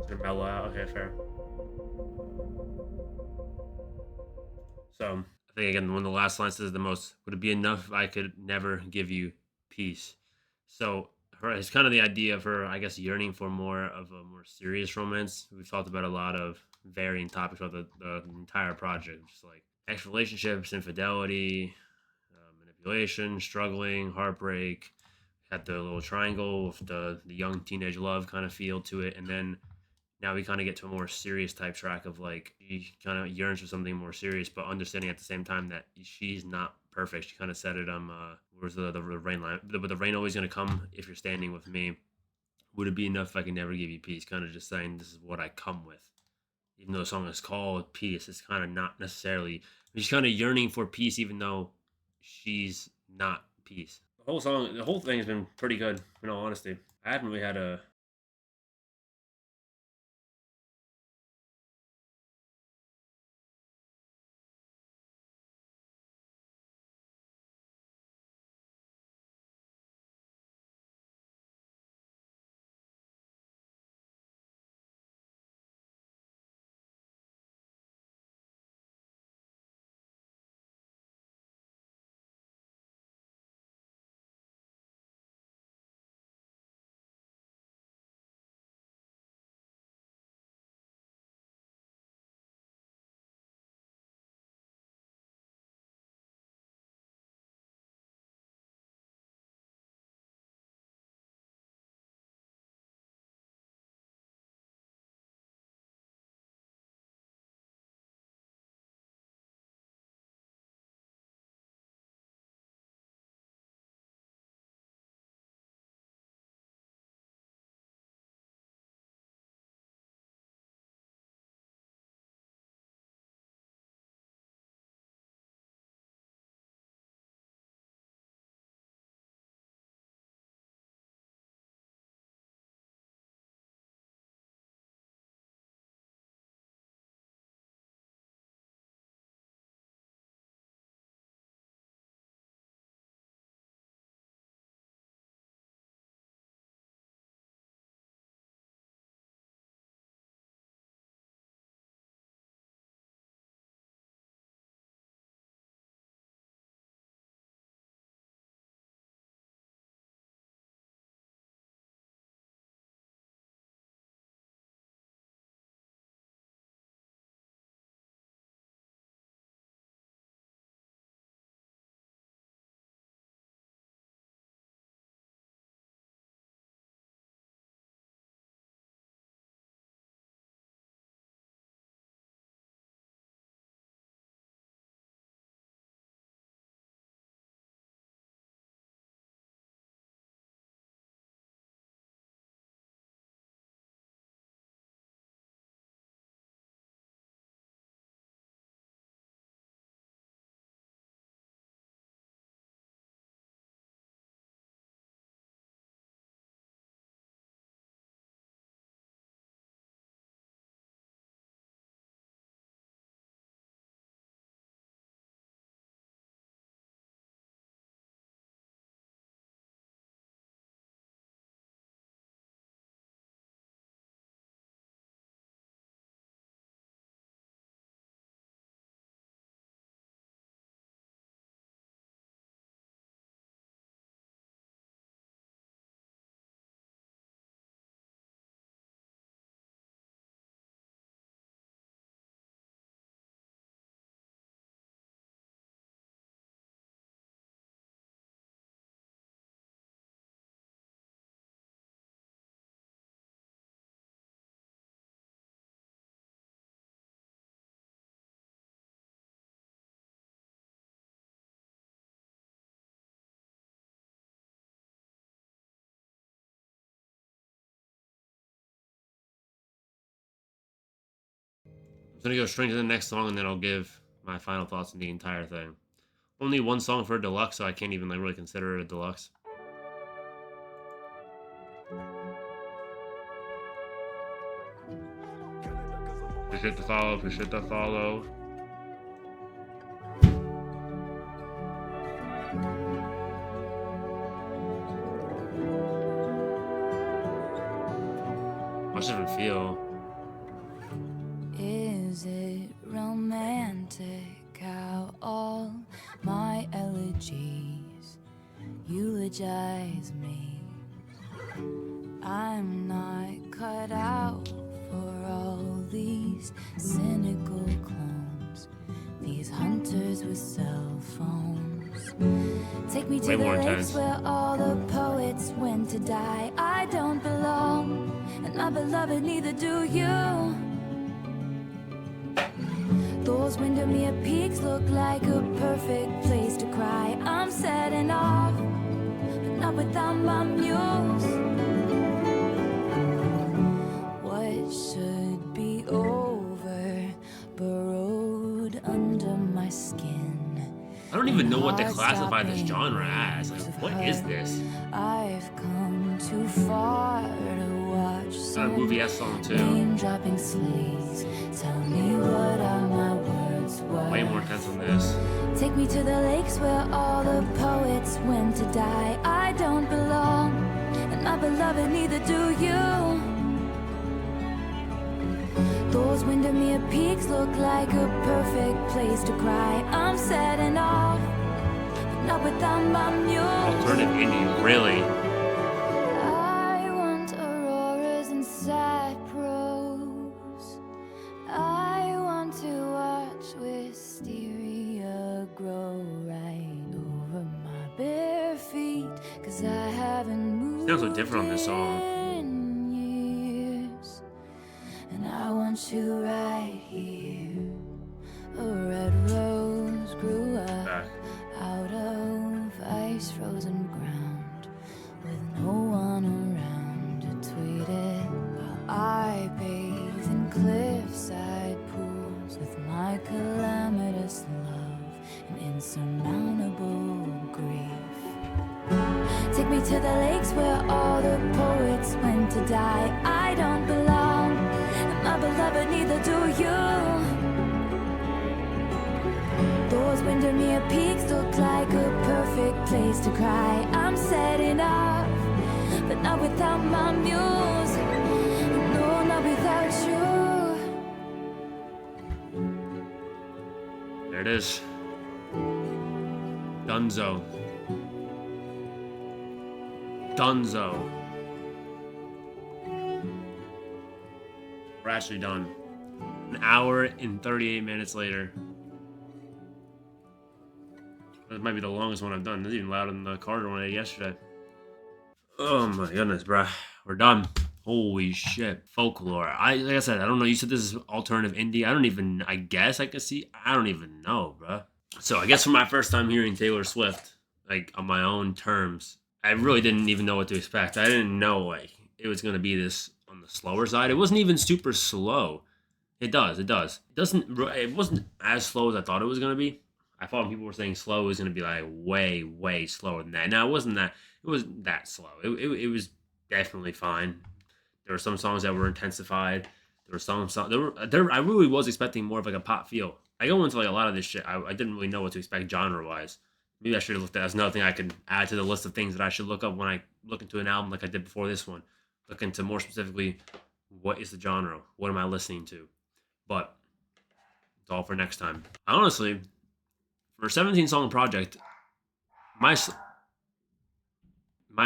To mellow out. Okay, fair. So I think again, one of the last lines says the most. Would it be enough if I could never give you peace? So her, it's kind of the idea of her, I guess, yearning for more of a more serious romance. We've talked about a lot of varying topics about the entire project, just like ex relationships, infidelity, manipulation, struggling, heartbreak. Had the little triangle with the young teenage love kind of feel to it, and then now we kind of get to a more serious type track of like he kind of yearns for something more serious, but understanding at the same time that she's not perfect. She kind of said it. Where's the rain line? But the rain always gonna come if you're standing with me. Would it be enough if I can never give you peace? Kind of just saying this is what I come with. Even though the song is called Peace, it's kind of not necessarily. She's kind of yearning for peace, even though she's not peace. The whole song, the whole thing has been pretty good. In all honesty, I haven't really had a I'm gonna go straight to the next song and then I'll give my final thoughts on the entire thing. Only one song for a deluxe, so I can't even like really consider it a deluxe. Appreciate the follow. Appreciate the follow. How does it even feel? is it romantic how all my elegies eulogize me? I'm not cut out for all these cynical clones, these hunters with cell phones. Take me to Way the more lakes intense. where all the poets went to die. I don't belong, and my beloved, neither do you. Those Windermere peaks look like a perfect place to cry. I'm setting off, but not without my muse. What should be over, burrowed under my skin. I don't even know what they classify this genre as. Like, what is this? I've come too far to watch Got a movie-esque song too. dropping sleeves. Tell me what are my words worth? Way more intense than this. Take me to the lakes where all the poets went to die. I don't belong, and my beloved, neither do you. Those Windermere peaks look like a perfect place to cry. I'm setting off, but not without my muse. Alternative indie, really? I want auroras and sad prose. I want to watch wisteria grow right over my bare feet, 'cause I haven't moved Sounds so different on this song. in years. And I want you right here. A red rose grew up Back. out of ice frozen ground, with no one around to tweet it, while I bathe in cliffside pools with my calamitous love and insurmountable grief. Take me to the lakes where all the poets went to die. I don't belong, and my beloved, neither do you. Those Windermere peaks look like a perfect place to cry. I'm setting off, but not without my muse. No, not without you. There it is. Dunzo. Dunzo. We're actually done. An hour and 38 minutes later. That might be the longest one I've done. This is even louder than the Carter one I did yesterday. Oh my goodness, bruh. We're done. Holy shit. Folklore. Like I said, I don't know. You said this is alternative indie. I guess I could see. I don't even know, bruh. So I guess for my first time hearing Taylor Swift, like on my own terms, I really didn't even know what to expect. I didn't know like it was gonna be this on the slower side. It wasn't even super slow. It wasn't as slow as I thought it was gonna be. I thought when people were saying slow, it was gonna be like way slower than that. Now it wasn't that slow. It was definitely fine. There were some songs that were intensified. There were some songs I really was expecting more of like a pop feel. I go into like a lot of this shit. I didn't really know what to expect genre wise. Maybe I should have looked at that's another thing I could add to the list of things that I should look up when I look into an album like I did before this one. Look into more specifically what is the genre? What am I listening to? But it's all for next time. Honestly, for a 17-song project, my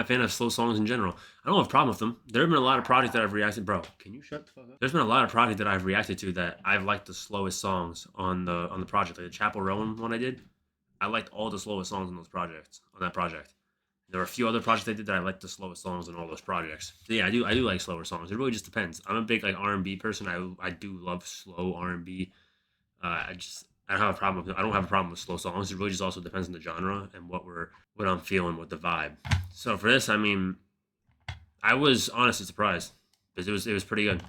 fan of slow songs in general, I don't have a problem with them. There have been a lot of projects that I've reacted. Bro, can you shut the fuck up? There's been a lot of projects that I've reacted to that I've liked the slowest songs on the project. Like the Chapel Rowan one I did, I liked all the slowest songs on that project. There were a few other projects I did that I liked the slowest songs on all those projects. So yeah, I do like slower songs. It really just depends. I'm a big like R&B person. I do love slow R&B. I don't have a problem with slow songs. It really just also depends on the genre and what I'm feeling with the vibe. So for this, I mean, I was honestly surprised because it was pretty good,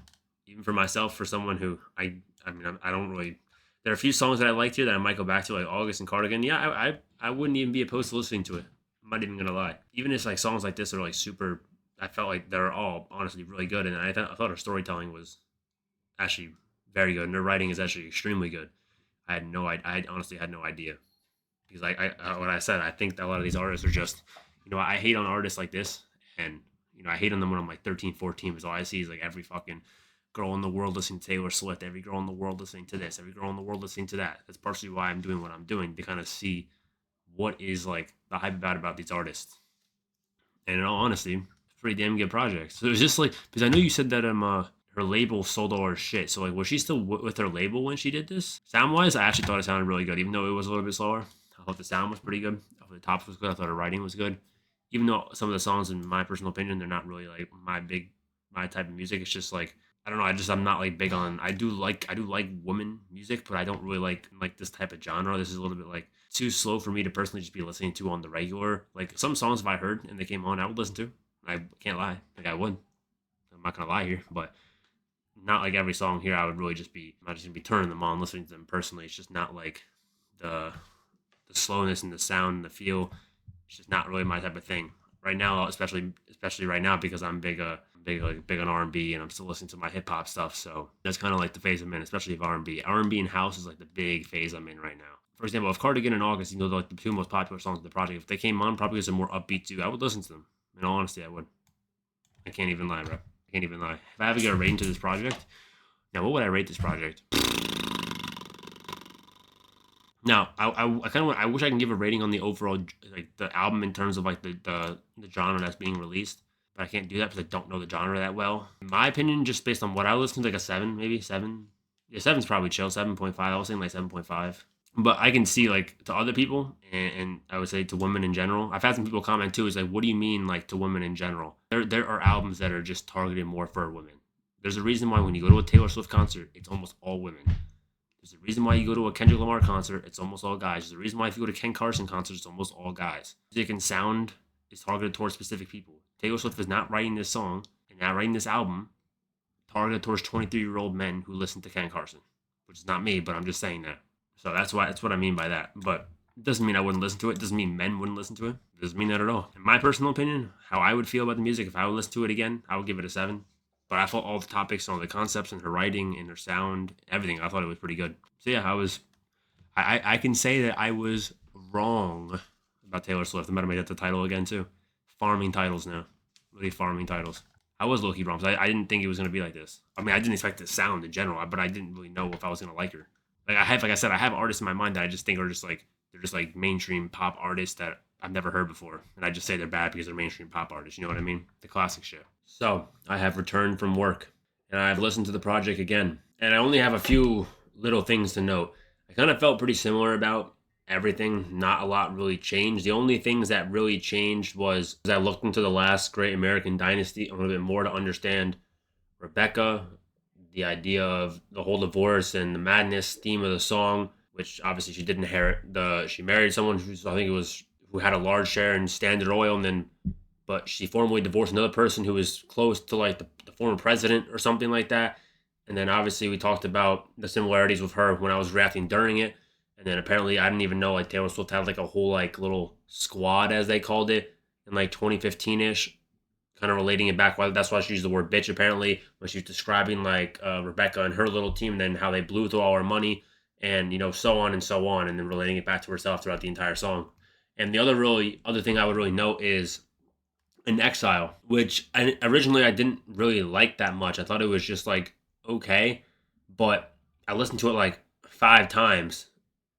even for myself, for someone who I don't really. There are a few songs that I liked here that I might go back to, like August and Cardigan. Yeah, I wouldn't even be opposed to listening to it. I'm not even gonna lie. Even if like songs like this are like super, I felt like they're all honestly really good, and I thought her storytelling was actually very good, and her writing is actually extremely good. I honestly had no idea because what I said, I think that a lot of these artists are just, I hate on artists like this, and I hate on them when I'm like 13, 14 because all I see is like every fucking girl in the world listening to Taylor Swift, every girl in the world listening to this, every girl in the world listening to that. That's partially why I'm doing what I'm doing, to kind of see what is like the hype about these artists. And in all honesty, it's a pretty damn good project. So it was just like, because I know you said that her label sold all her shit. So like, was she still with her label when she did this? Sound wise, I actually thought it sounded really good, even though it was a little bit slower. I thought the sound was pretty good. I thought the tops was good. I thought her writing was good. Even though some of the songs, in my personal opinion, they're not really like my type of music. It's just like, I don't know. I'm not like big on. I do like woman music, but I don't really like this type of genre. This is a little bit like too slow for me to personally just be listening to on the regular. Like some songs, if I heard and they came on, I would listen to. I can't lie. Like I would. I'm not gonna lie here, but not like every song here. I would really just be. I'm not just gonna be turning them on, listening to them personally. It's just not like the slowness and the sound and the feel. It's just not really my type of thing right now, especially right now, because I'm big on R&B, and I'm still listening to my hip hop stuff. So that's kind of like the phase I'm in, especially if R&B and house is like the big phase I'm in right now. For example, if Cardigan and August, like the two most popular songs of the project, if they came on, probably because they're more upbeat too, I would listen to them. In all honesty, I would. I can't even lie, bro. I can't even lie. If I have to get a rating to this project, now what would I rate this project? Now, I wish I can give a rating on the overall, like the album in terms of like the genre that's being released, but I can't do that because I don't know the genre that well. In my opinion, just based on what I listened to, like a 7, maybe 7. Yeah, 7's probably chill. 7.5. I was saying like 7.5. But I can see like to other people, and I would say to women in general. I've had some people comment too. Is like, what do you mean like to women in general? There are albums that are just targeted more for women. There's a reason why when you go to a Taylor Swift concert, it's almost all women. There's a reason why you go to a Kendrick Lamar concert, it's almost all guys. There's a reason why if you go to Ken Carson concerts, it's almost all guys. Music and sound is targeted towards specific people. Taylor Swift is not writing this song and not writing this album targeted towards 23-year-old men who listen to Ken Carson, which is not me, but I'm just saying that. So that's what I mean by that. But it doesn't mean I wouldn't listen to it. It doesn't mean men wouldn't listen to it. It doesn't mean that at all. In my personal opinion, how I would feel about the music, if I would listen to it again, I would give it a 7. But I thought all the topics, all the concepts, and her writing, and her sound, everything, I thought it was pretty good. So yeah, I can say that I was wrong about Taylor Swift. I'm about to make that the title again too. Farming titles now. Really farming titles. I was low-key wrong. I didn't think it was going to be like this. I mean, I didn't expect the sound in general, but I didn't really know if I was going to like her. Like I said, I have artists in my mind that I just think are just like, they're just like mainstream pop artists that I've never heard before. And I just say they're bad because they're mainstream pop artists. You know what I mean? The classic shit. So I have returned from work and I've listened to the project again. And I only have a few little things to note. I kind of felt pretty similar about everything. Not a lot really changed. The only things that really changed was as I looked into the last Great American Dynasty a little bit more to understand Rebecca, the idea of the whole divorce and the madness theme of the song, which obviously she did inherit. She married someone who had a large share in Standard Oil, but she formally divorced another person who was close to like the former president or something like that. And then obviously we talked about the similarities with her when I was reacting during it. And then apparently I didn't even know like Taylor Swift had like a whole like little squad, as they called it, in like 2015-ish, kind of relating it back. That's why she used the word bitch apparently when she was describing like Rebecca and her little team, and then how they blew through all her money and, so on and so on, and then relating it back to herself throughout the entire song. And the other thing I would really note is in Exile, which originally I didn't really like that much. I thought it was just like okay, but I listened to it like 5 times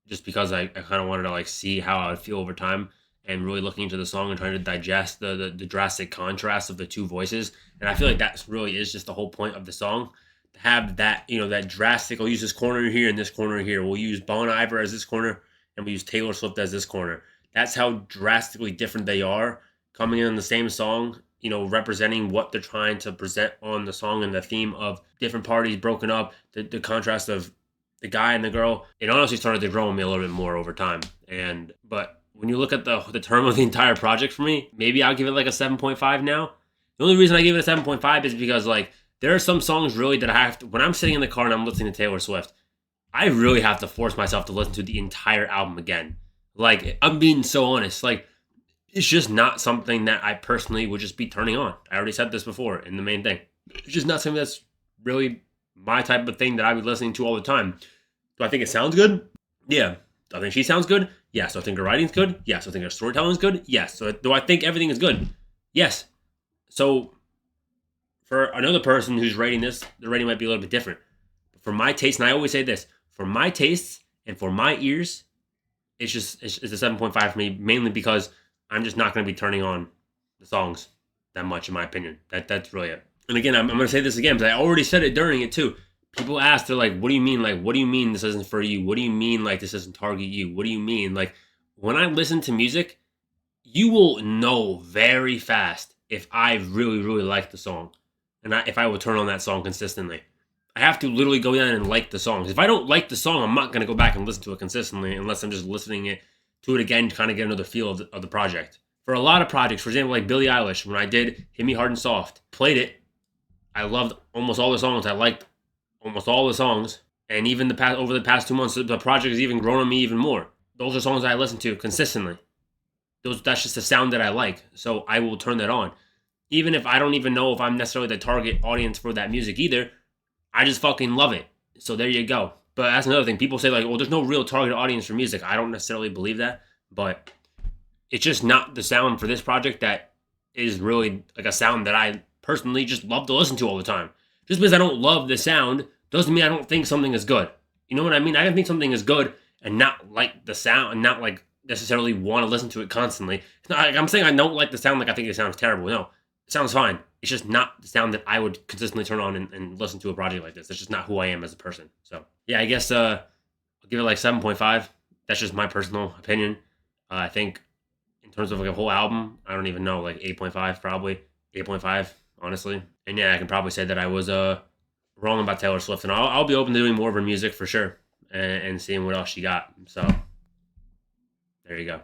just because I kind of wanted to like see how I would feel over time, and really looking into the song and trying to digest the drastic contrast of the two voices. And I feel like that really is just the whole point of the song, to have that, that drastic, we'll use this corner here and this corner here. We'll use Bon Iver as this corner and we use Taylor Swift as this corner. That's how drastically different they are coming in the same song, representing what they're trying to present on the song and the theme of different parties broken up, the contrast of the guy and the girl. It honestly started to grow on me a little bit more over time. But when you look at the term of the entire project for me, maybe I'll give it like a 7.5 now. The only reason I give it a 7.5 is because like there are some songs really that I have to, when I'm sitting in the car and I'm listening to Taylor Swift, I really have to force myself to listen to the entire album again. Like, I'm being so honest. Like, it's just not something that I personally would just be turning on. I already said this before in the main thing. It's just not something that's really my type of thing that I would be listening to all the time. Do I think it sounds good? Yeah. Do I think she sounds good? Yes. Do I think her writing's good? Yes. Do I think her storytelling's good? Yes. So do I think everything is good? Yes. So For another person who's rating this, the rating might be a little bit different. But for my taste, and I always say this, for my tastes and for my ears, it's a 7.5 for me, mainly because I'm just not going to be turning on the songs that much, in my opinion. That's really it. And again, I'm going to say this again, because I already said it during it too. People ask, they're like, what do you mean? Like, what do you mean this isn't for you? What do you mean, like, this doesn't target you? What do you mean? Like, when I listen to music, you will know very fast if I really, really like the song. And if I would turn on that song consistently. I have to literally go down and like the songs. If I don't like the song, I'm not going to go back and listen to it consistently unless I'm just listening to it again to kind of get another feel of the project. For a lot of projects, for example, like Billie Eilish, when I did Hit Me Hard and Soft, played it, I loved almost all the songs. I liked almost all the songs. And even over the past 2 months, the project has even grown on me even more. Those are songs that I listen to consistently. That's just the sound that I like. So I will turn that on. Even if I don't even know if I'm necessarily the target audience for that music either, I just fucking love it. So there you go. But that's another thing. People say like, well, there's no real target audience for music. I don't necessarily believe that. But it's just not the sound for this project that is really like a sound that I personally just love to listen to all the time. Just because I don't love the sound doesn't mean I don't think something is good. You know what I mean? I can think something is good and not like the sound and not like necessarily want to listen to it constantly. It's not like I'm saying I don't like the sound like I think it sounds terrible. No, it sounds fine. It's just not the sound that I would consistently turn on and listen to a project like this. It's just not who I am as a person. So yeah, I guess I'll give it like 7.5. That's just my personal opinion. I think in terms of like a whole album, I don't even know, like 8.5 probably. 8.5, honestly. And yeah, I can probably say that I was wrong about Taylor Swift. And I'll be open to doing more of her music for sure and seeing what else she got. So there you go.